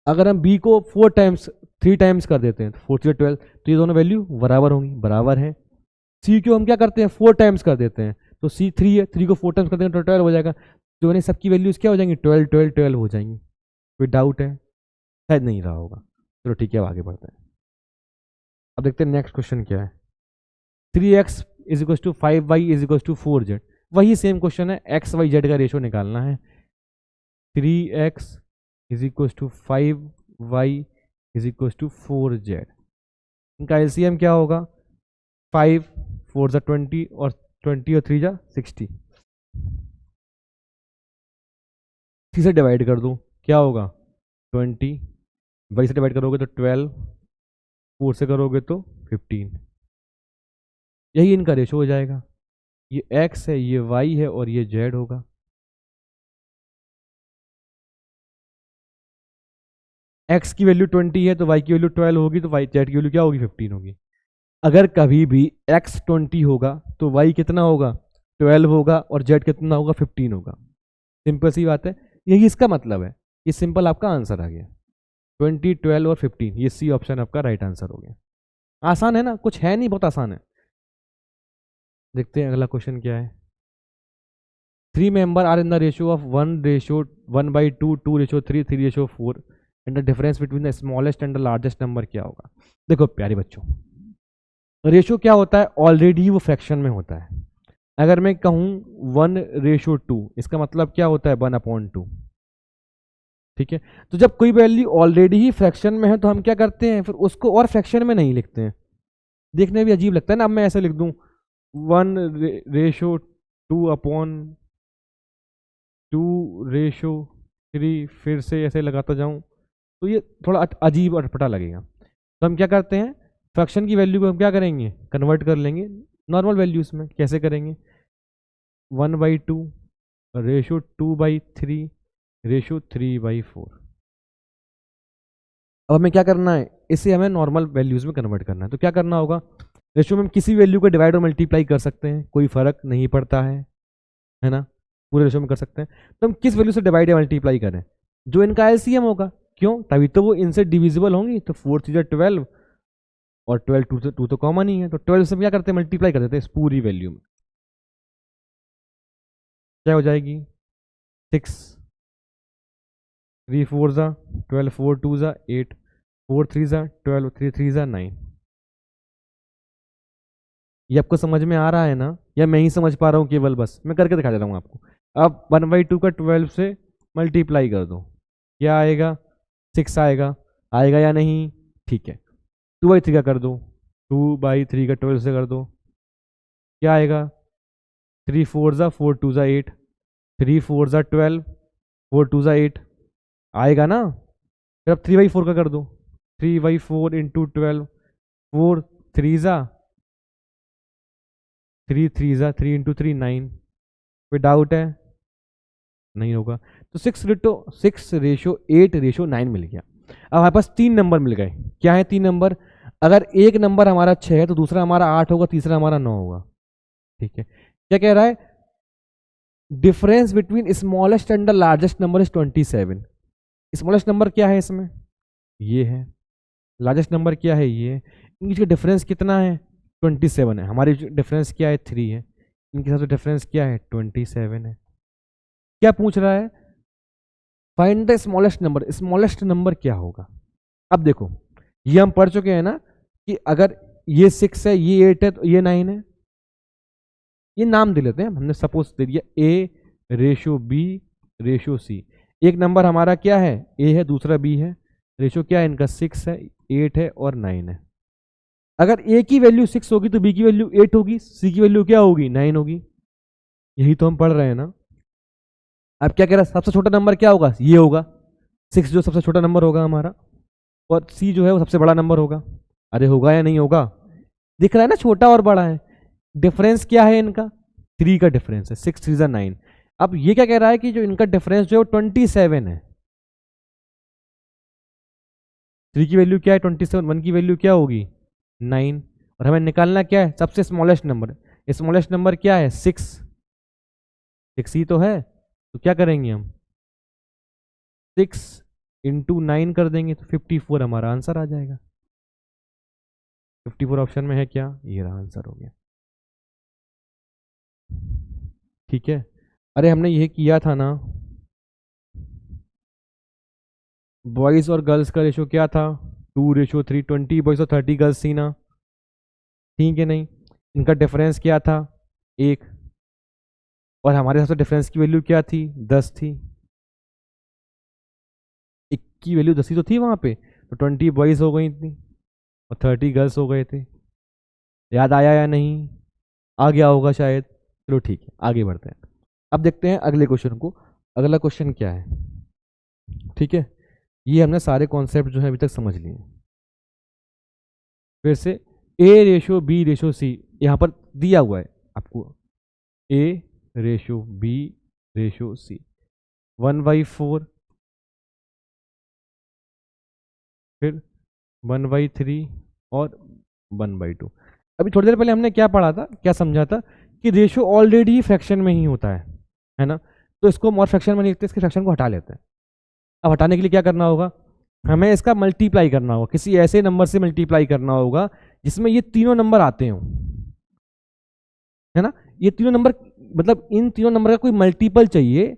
Speaker 1: अगर हम बी को 4 टाइम्स 3 टाइम्स कर देते हैं तो 4 3 12, तो ये दोनों वैल्यू बराबर होंगी, बराबर है। सी को हम क्या करते हैं 4 टाइम्स कर देते हैं, तो सी 3 है, 3 को 4 टाइम्स कर देंगे तो 12 हो जाएगा। तो इन्हें सबकी वैल्यूज क्या हो जाएंगी 12 12 12 हो जाएंगी। कोई डाउट है? शायद नहीं रहा होगा। चलो ठीक है, अब आगे बढ़ते हैं। अब देखते हैं नेक्स्ट क्वेश्चन क्या है। 3x is equal to 5y is equal to 4z। वही सेम क्वेश्चन है, एक्स वाई जेड का रेशो निकालना है। 3x is equal to 5y is equal to 4z। इनका एलसीएम क्या होगा 5 4 जा 20 और 20 और 3 जा 60। 3 से डिवाइड कर दो, क्या होगा 20, y से डिवाइड करोगे तो 12, 4 से करोगे तो 15। यही इनका रेशो हो जाएगा। ये x है, ये y है और ये z होगा। x की वैल्यू 20 है तो y की वैल्यू 12 होगी, तो z की वैल्यू क्या होगी 15 होगी। अगर कभी भी x 20 होगा तो y कितना होगा 12 होगा और z कितना होगा 15 होगा। सिंपल सी बात है, यही इसका मतलब है। ये सिंपल आपका आंसर आ गया 20 12 और 15। ये सी ऑप्शन आपका राइट आंसर हो गया। आसान है ना, कुछ है नहीं, बहुत आसान है। देखते हैं अगला क्वेश्चन क्या है। 3 member are in the ratio of 1:1/2, 2:3, 3:4 and the difference between the smallest and the largest number क्या होगा। देखो प्यारे बच्चों, रेशियो क्या होता है, ऑलरेडी वो फ्रैक्शन में होता है। अगर मैं कहूँ 1:2, इसका मतलब क्या होता है 1/2। ठीक है, तो जब कोई वैल्यू ऑलरेडी ही फ्रैक्शन में है तो हम क्या करते हैं, फिर उसको और फ्रैक्शन में नहीं लिखते हैं। देखने में भी अजीब लगता है ना। अब मैं ऐसे लिख दूं 1:2/2, फिर से ऐसे लगाता जाऊं तो ये थोड़ा अजीब और अटपटा लगेगा। तो हम क्या करते हैं, फ्रैक्शन की वैल्यू को हम क्या करेंगे, कन्वर्ट कर लेंगे नॉर्मल वैल्यूज में। कैसे करेंगे, 1/2/2/3/4। अब हमें क्या करना है, इसे हमें नॉर्मल वैल्यूज में कन्वर्ट करना है। तो क्या करना होगा, रेशियो में हम किसी वैल्यू को डिवाइड और मल्टीप्लाई कर सकते हैं, कोई फर्क नहीं पड़ता है ना, पूरे रेशियो में कर सकते हैं। तो हम किस वैल्यू से डिवाइड या मल्टीप्लाई करें, जो इनका एलसीएम होगा। क्यों, तभी तो वो इनसे डिविजिबल होंगी। तो 4 3 12 और 12 2 तो कॉमन ही है, तो 12 से क्या करते हैं मल्टीप्लाई कर देते हैं इस पूरी वैल्यू में। क्या हो जाएगी 6 3 4 जा 12, 4 2 जा 8, 4 3 जा 12, 3 3 जा 9। ये आपको समझ में आ रहा है ना, या मैं ही समझ पा रहा हूँ केवल, बस मैं करके दिखा दे रहा हूँ आपको। अब 1/2 का 12 से मल्टीप्लाई कर दो, क्या आएगा 6 आएगा। आएगा या नहीं, ठीक है। 2/3 का कर दो, 2/3 का 12 से कर दो, क्या आएगा 3 4 जा 4 2 जा 8, 3 4 जा 12, 4 2 जा 8 आएगा ना। फिर अब 3/4 का कर दो, 3/4 इंटू 12, 4 3 जा 3 3 जा 3 इंटू 3 9। कोई डाउट है? नहीं होगा। तो 6:8:9 मिल गया। अब हमारे पास 3 नंबर मिल गए। क्या है 3 नंबर, अगर एक नंबर हमारा 6 है तो दूसरा हमारा 8 होगा, तीसरा हमारा 9 होगा। ठीक है, क्या कह रहा है, difference between smallest and the largest number is 27। Smallest number क्या है इसमें, ये है। लार्जेस्ट नंबर क्या है, ये है। इनका डिफरेंस कितना है 27 है। हमारी डिफरेंस क्या है 3 है। इनके साथ डिफरेंस क्या है 27 है। क्या पूछ रहा है, find the smallest number. Smallest number क्या होगा। अब देखो, ये हम पढ़ चुके हैं ना कि अगर ये 6 है, ये 8 है, तो ये 9 है। ये नाम दे लेते हैं, हमने सपोज दे दिया A ratio B ratio C। एक नंबर हमारा क्या है, A है, दूसरा B है, रेशो क्या है इनका 6 है, 8 है और 9 है। अगर A की वैल्यू 6 होगी तो B की वैल्यू 8 होगी, C की वैल्यू क्या होगी, 9 होगी। यही तो हम पढ़ रहे हैं ना। अब क्या कह रहा है, सबसे छोटा नंबर क्या होगा, ये होगा 6 जो सबसे छोटा नंबर होगा हमारा, और C जो है वो सबसे बड़ा नंबर होगा। अरे होगा या नहीं होगा, दिख रहा है ना, छोटा और बड़ा है। डिफरेंस क्या है इनका, 3 का डिफरेंस है, 6 3 जा 9। अब ये क्या कह रहा है कि जो इनका डिफरेंस जो है 27 है। 3 की वैल्यू क्या है 27, 1 की वैल्यू क्या होगी 9, और हमें निकालना क्या है सबसे स्मॉलेस्ट नंबर। स्मॉलेस्ट नंबर क्या है 6 ही तो है। तो क्या करेंगे हम, 6 इंटू 9 कर देंगे तो 54 हमारा आंसर आ जाएगा। 54 ऑप्शन में है क्या, ये रहा आंसर हो गया। ठीक है। अरे हमने ये किया था ना, बॉयज और गर्ल्स का रेशो क्या था 2:3, 20 बॉयज और 30 गर्ल्स थी ना, ठीक है नहीं। इनका डिफरेंस क्या था 1, और हमारे हिसाब से डिफरेंस की वैल्यू क्या थी 10 थी। 1 की वैल्यू 10 ही तो थी वहां पे, तो 20 बॉयज हो गई थी और 30 गर्ल्स हो गए थे। याद आया या नहीं, आ गया होगा शायद। चलो ठीक है, आगे बढ़ते हैं। अब देखते हैं अगले क्वेश्चन को। अगला क्वेश्चन क्या है, ठीक है। ये हमने सारे कॉन्सेप्ट जो है अभी तक समझ लिए। फिर से A ratio B ratio C यहाँ पर दिया हुआ है आपको, A ratio B ratio C 1/4, फिर 1/3 और 1/2। अभी थोड़ी देर पहले हमने क्या पढ़ा था, क्या समझा था कि रेशो ऑलरेडी फ्रैक्शन में ही होता है ना। तो इसको हम और फ्रैक्शन में नहीं लिखते, इसके फ्रैक्शन को हटा लेते हैं। अब हटाने के लिए क्या करना होगा, हमें इसका मल्टीप्लाई करना होगा, किसी ऐसे नंबर से मल्टीप्लाई करना होगा जिसमें ये तीनों नंबर आते हो, है ना। ये तीनों नंबर, मतलब इन तीनों नंबर का कोई मल्टीपल चाहिए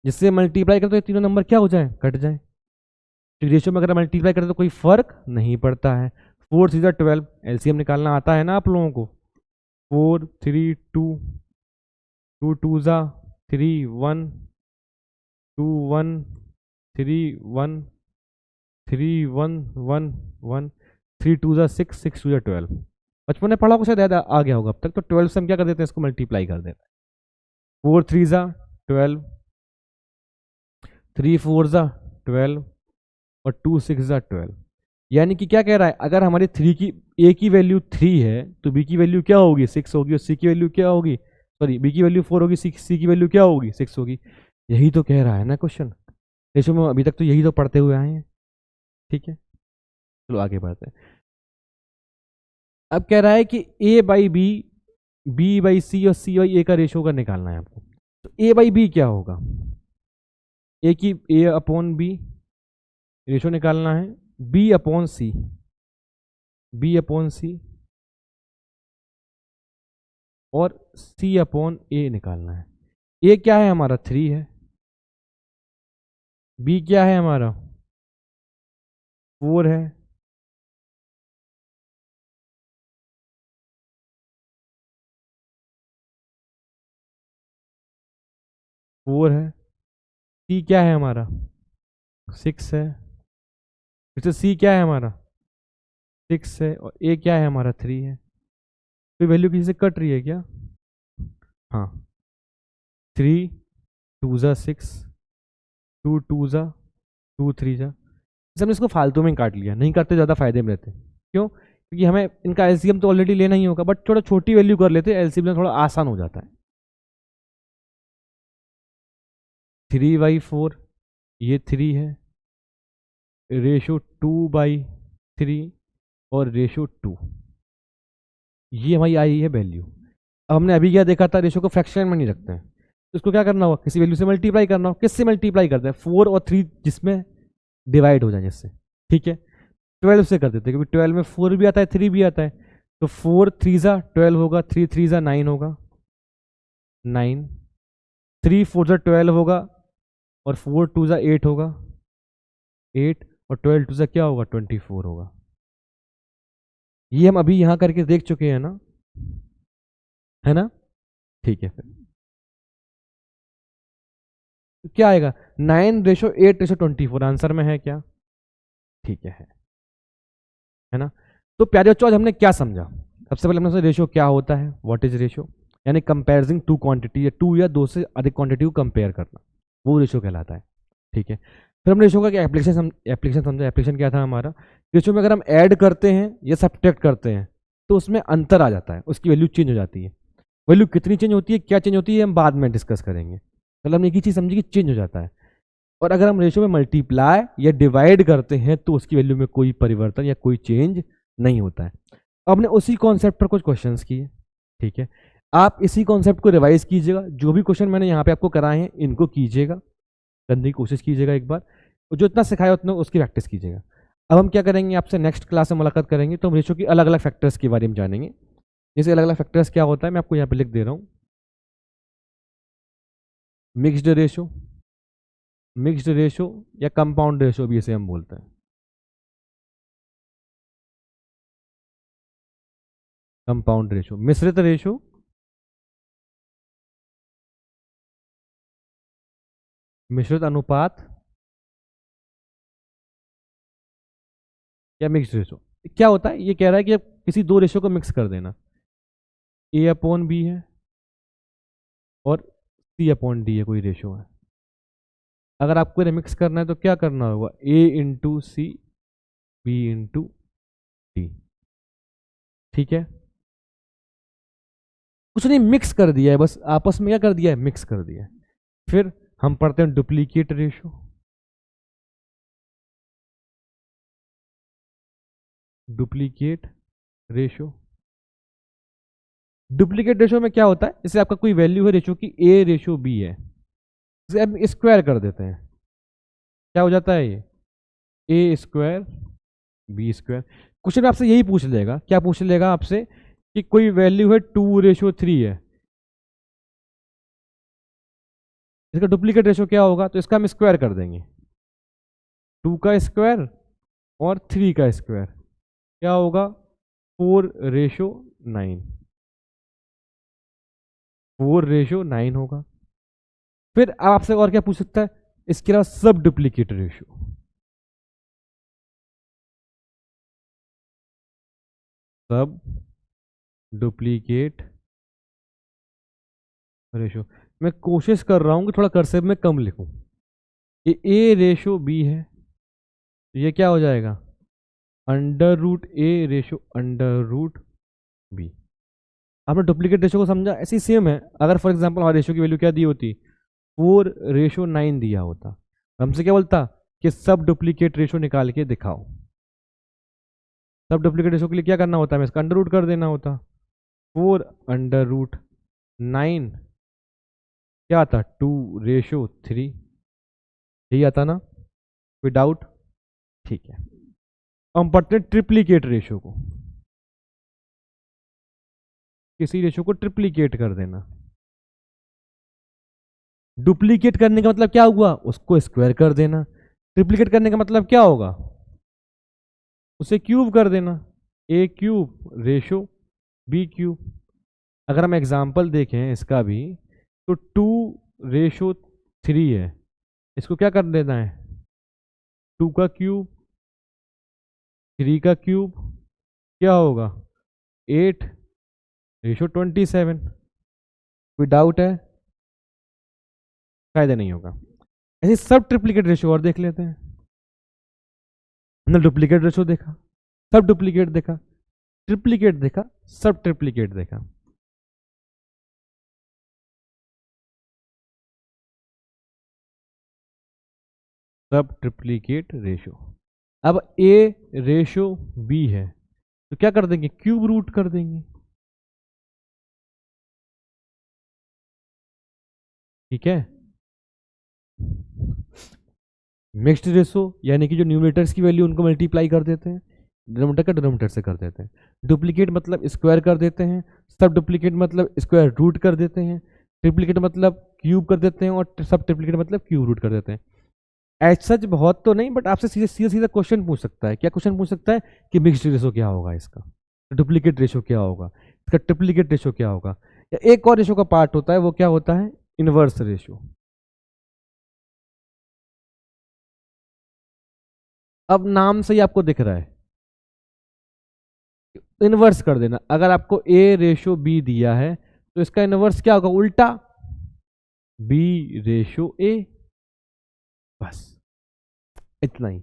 Speaker 1: जिससे मल्टीप्लाई करते तो ये तीनों नंबर क्या हो जाए, कट जाए। तो रेशियो में अगर मल्टीप्लाई करते तो कोई फर्क नहीं पड़ता है। 4 3 12, एलसीएम निकालना आता है ना आप लोगों को। 4 3 2, 2 2 3 1, 2 1 3 1, 3 1 1 1, 3 2 6, 6 2 12। बचपन में पढ़ा को शायद याद आ गया होगा अब तक। तो 12 से हम क्या कर देते हैं, इसको मल्टीप्लाई कर देते हैं। 4 3 12, 3 4 12 और 2 6 12। यानी कि क्या कह रहा है, अगर हमारी 3 की A की वैल्यू 3 है तो B की वैल्यू क्या होगी 6 होगी, और C की वैल्यू क्या होगी, सॉरी B की वैल्यू 4 होगी, C की वैल्यू क्या होगी 6 होगी। यही तो कह रहा है ना क्वेश्चन। रेशो में अभी तक तो यही तो पढ़ते हुए आए हैं, ठीक है। चलो आगे बढ़ते हैं। अब कह रहा है कि A/B, B/C और C/A का रेशो का निकालना है आपको। तो A/B क्या होगा, A की A/B रेशो निकालना है, B/C, B/C और C/A निकालना है। A क्या है हमारा 3 है, B क्या है हमारा 4 है, C क्या है हमारा 6 है, फिर से C क्या है हमारा 6 है, और A क्या है हमारा 3 है। तो वैल्यू किसी से कट रही है क्या, हाँ। 3 2 6, 2 2 2 3 हमने इसको फालतू में काट लिया, नहीं करते ज़्यादा फायदे में रहते। क्यों, क्योंकि हमें इनका एलसीएम तो ऑलरेडी लेना ही होगा, बट थोड़ा छोटी वैल्यू कर लेते, एलसीएम में थोड़ा आसान हो जाता है। 3/4 ये 3 है, रेशो 2/3 और रेशो 2, ये हमारी आई है वैल्यू। अब हमने अभी क्या देखा था, रेशो को फ्रैक्शन में नहीं रखते हैं, तो इसको क्या करना होगा, किसी वैल्यू से मल्टीप्लाई करना होगा। किससे मल्टीप्लाई करते हैं, 4 और 3 जिसमें डिवाइड हो जाए जिससे, ठीक है। 12 से कर देते हैं, क्योंकि 12 में 4 भी आता है 3 भी आता है। तो 4 3 12 होगा, 3 3 9 होगा, 9, 3 4 12 होगा, और 4 2 8 होगा, 8, और 12 2 क्या होगा 24 होगा। ये हम अभी यहाँ करके देख चुके हैं ना, है ना। ठीक है, फिर तो क्या आएगा 9:8:24 आंसर में है क्या? ठीक है ना। तो प्यारे बच्चों आज हमने क्या समझा? सबसे पहले हमने रेशियो क्या होता है, व्हाट इज रेशियो, यानी कंपेयरिंग टू क्वांटिटी या टू या दो से अधिक क्वांटिटी को कंपेयर करना, वो रेशियो कहलाता है। ठीक है, फिर हमने रेशियो का एप्लीकेशन समझा। एप्लीकेशन क्या था हमारा? रेशियो में अगर हम ऐड करते हैं या सब्ट्रैक्ट करते हैं तो उसमें अंतर आ जाता है, उसकी वैल्यू चेंज हो जाती है। वैल्यू कितनी चेंज होती है, क्या चेंज होती है, हम बाद में डिस्कस करेंगे। मतलब हमने एक ही चीज़ समझी कि चेंज हो जाता है। और अगर हम रेशियो में मल्टीप्लाई या डिवाइड करते हैं तो उसकी वैल्यू में कोई परिवर्तन या कोई चेंज नहीं होता है। अब हमने उसी कॉन्सेप्ट पर कुछ क्वेश्चंस किए। ठीक है, आप इसी कॉन्सेप्ट को रिवाइज कीजिएगा। जो भी क्वेश्चन मैंने यहाँ पे आपको कराए हैं इनको कीजिएगा, करने की कोशिश कीजिएगा एक बार, जो इतना सिखाया उतना उसकी प्रैक्टिस कीजिएगा। अब हम क्या करेंगे, आपसे नेक्स्ट क्लास में मुलाकात करेंगे तो हम रेशियो की अलग अलग फैक्टर्स के बारे में जानेंगे। जैसे अलग अलग फैक्टर्स क्या होता है मैं आपको यहाँ पे लिख दे रहा हूँ। मिक्स्ड रेशियो, मिक्स्ड रेशियो या कंपाउंड रेशियो भी इसे हम बोलते हैं। कंपाउंड रेशियो, मिश्रित रेशियो, मिश्रित अनुपात या मिक्स्ड रेशियो। क्या होता है, ये कह रहा है कि अब किसी दो रेशियो को मिक्स कर देना, A/B है और C/D है, कोई रेशियो है। अगर आपको इन्हें मिक्स करना है तो क्या करना होगा, A/C, B/D। ठीक है, कुछ नहीं, मिक्स कर दिया है, बस आपस में क्या कर दिया है, मिक्स कर दिया है। फिर हम पढ़ते हैं duplicate ratio. Duplicate ratio, duplicate ratio में क्या होता है, जैसे आपका कोई वैल्यू है रेशियो की A/B है, इसे हम स्क्वायर कर देते हैं, क्या हो जाता है ये A², B²। क्वेश्चन आपसे यही पूछ लेगा, क्या पूछ लेगा आपसे कि कोई वैल्यू है 2:3 है, इसका डुप्लीकेट रेशियो क्या होगा, तो इसका हम स्क्वायर कर देंगे, 2 का स्क्वायर और 3 का स्क्वायर, क्या होगा 4:9, 4:9 होगा। फिर आपसे और क्या पूछ सकता है, इसके अलावा सब डुप्लीकेट रेशियो, सब डुप्लीकेट रेशियो। मैं कोशिश कर रहा हूं कि थोड़ा कर्सिव में कम लिखूं। ये A/B है, तो ये क्या हो जाएगा √A/√B। आपने डुप्लीकेट रेशियो को समझा, ऐसी सेम है। अगर फॉर एग्जांपल हमारे रेशियो की वैल्यू क्या दी होती, 4:9 दिया होता, हमसे क्या बोलता कि सब डुप्लीकेट रेशियो निकाल के दिखाओ। सब डुप्लीकेट रेशियो के लिए क्या करना होता है, हमें इसका अंडर रूट कर देना होता। 4√9 क्या आता, 2:3, यही आता ना, कोई डाउट? ठीक है, हम पढ़ते हैं ट्रिप्लीकेट रेशियो को। किसी रेशियो को ट्रिप्लीकेट कर देना, डुप्लीकेट करने का मतलब क्या हुआ, उसको स्क्वायर कर देना। ट्रिप्लीकेट करने का मतलब क्या होगा, उसे क्यूब कर देना, A³ B³। अगर हम एग्जाम्पल देखें इसका भी, तो 2:3 है, इसको क्या कर देना है, 2 का क्यूब, 3 का क्यूब, क्या होगा 8:27। कोई डाउट है? फायदा नहीं होगा। ऐसे सब ट्रिप्लीकेट रेशियो और देख लेते हैं। हमने डुप्लीकेट रेशियो देखा, सब डुप्लीकेट देखा, ट्रिप्लीकेट देखा, सब ट्रिप्लीकेट देखा। सब ट्रिप्लीकेट रेशियो। अब A/B है तो क्या कर देंगे, क्यूब रूट कर देंगे। ठीक है, मिक्स्ड रेशो यानी कि जो न्यूमरेटर्स की वैल्यू उनको मल्टीप्लाई कर देते हैं, डिनोमिनेटर का डिनोमिनेटर से कर देते हैं। डुप्लीकेट मतलब स्क्वायर कर देते हैं, सब डुप्लीकेट मतलब स्क्वायर रूट कर देते हैं, ट्रिप्लीकेट मतलब क्यूब कर देते हैं, और सब ट्रिप्लीकेट मतलब क्यूब रूट कर देते हैं। एज सच बहुत तो नहीं, बट आपसे सीधे सीधा सीधा क्वेश्चन पूछ सकता है। क्या क्वेश्चन पूछ सकता है कि मिक्स्ड रेशो क्या होगा, इसका डुप्लीकेट रेशो क्या होगा। इसका ट्रिप्लीकेट रेशियो क्या होगा, या एक और रेशियो का पार्ट होता है, वो क्या होता है, इनवर्स रेशियो। अब नाम से ही आपको दिख रहा है, इनवर्स कर देना। अगर आपको ए रेशियो बी दिया है तो इसका इनवर्स क्या होगा, उल्टा बी रेशियो ए, बस इतना ही।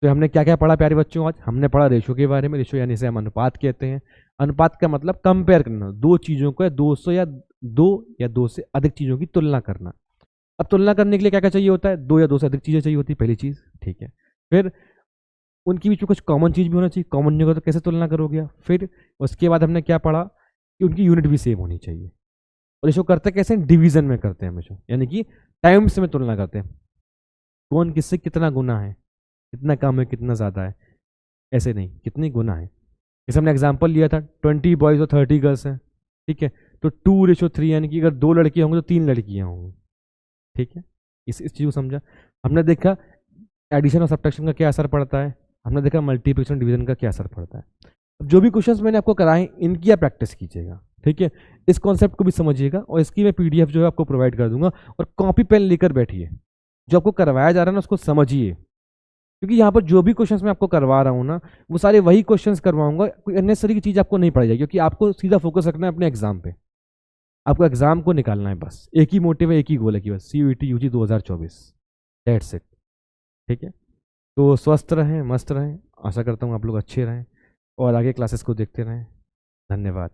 Speaker 1: तो हमने क्या क्या पढ़ा प्यारे बच्चों, आज हमने पढ़ा रेशियो के बारे में। रेशियो यानी इसे हम अनुपात कहते हैं। अनुपात का मतलब कंपेयर करना, दो चीजों को, 200 या दो से अधिक चीजों की तुलना करना। अब तुलना करने के लिए क्या क्या चाहिए होता है, दो या दो से अधिक चीजें चाहिए होती है, पहली चीज, ठीक है। फिर उनके बीच में कुछ कॉमन चीज भी होना चाहिए, कॉमन नहीं होगा तो कैसे तुलना करोगे। फिर उसके बाद हमने क्या पढ़ा कि उनकी यूनिट भी सेम होनी चाहिए। और रेशियो करते कैसे, डिवीजन में करते हैं हमेशा, यानी कि टाइम्स में तुलना करते हैं, कौन किससे कितना गुना है, कितना कम है कितना ज़्यादा है, ऐसे नहीं, कितनी गुना है। जैसे हमने एग्जाम्पल लिया था 20 बॉयज़ और 30 गर्ल्स हैं, ठीक है, तो 2:3, यानी कि अगर 2 लड़कियाँ होंगी तो 3 लड़कियाँ होंगी, ठीक है। इस चीज़ को समझा। हमने देखा एडिशन और सब्ट्रैक्शन का क्या असर पड़ता है, हमने देखा मल्टीप्लिकेशन डिवीजन का क्या असर पड़ता है। अब जो भी क्वेश्चंस मैंने आपको कराए इनकी आप प्रैक्टिस कीजिएगा, ठीक है। इस कॉन्सेप्ट को भी समझिएगा, और इसकी मैं पीडीएफ जो है आपको प्रोवाइड कर दूंगा, और कॉपी पेन लेकर बैठिए, जो आपको करवाया जा रहा है ना उसको समझिए, क्योंकि यहाँ पर जो भी क्वेश्चंस मैं आपको करवा रहा हूँ ना, वो सारे वही क्वेश्चंस करवाऊंगा, कोई अननेसेसरी की चीज़ आपको नहीं पढ़ाई जाएगी, क्योंकि आपको सीधा फोकस रखना है अपने एग्जाम पे। आपको एग्जाम को निकालना है, बस एक ही मोटिव है, एक ही गोल है कि बस CUET UG 2024, दैट्स इट, ठीक है। तो स्वस्थ रहें, मस्त रहें, आशा करता हूँ आप लोग अच्छे रहें और आगे क्लासेस को देखते रहें। धन्यवाद।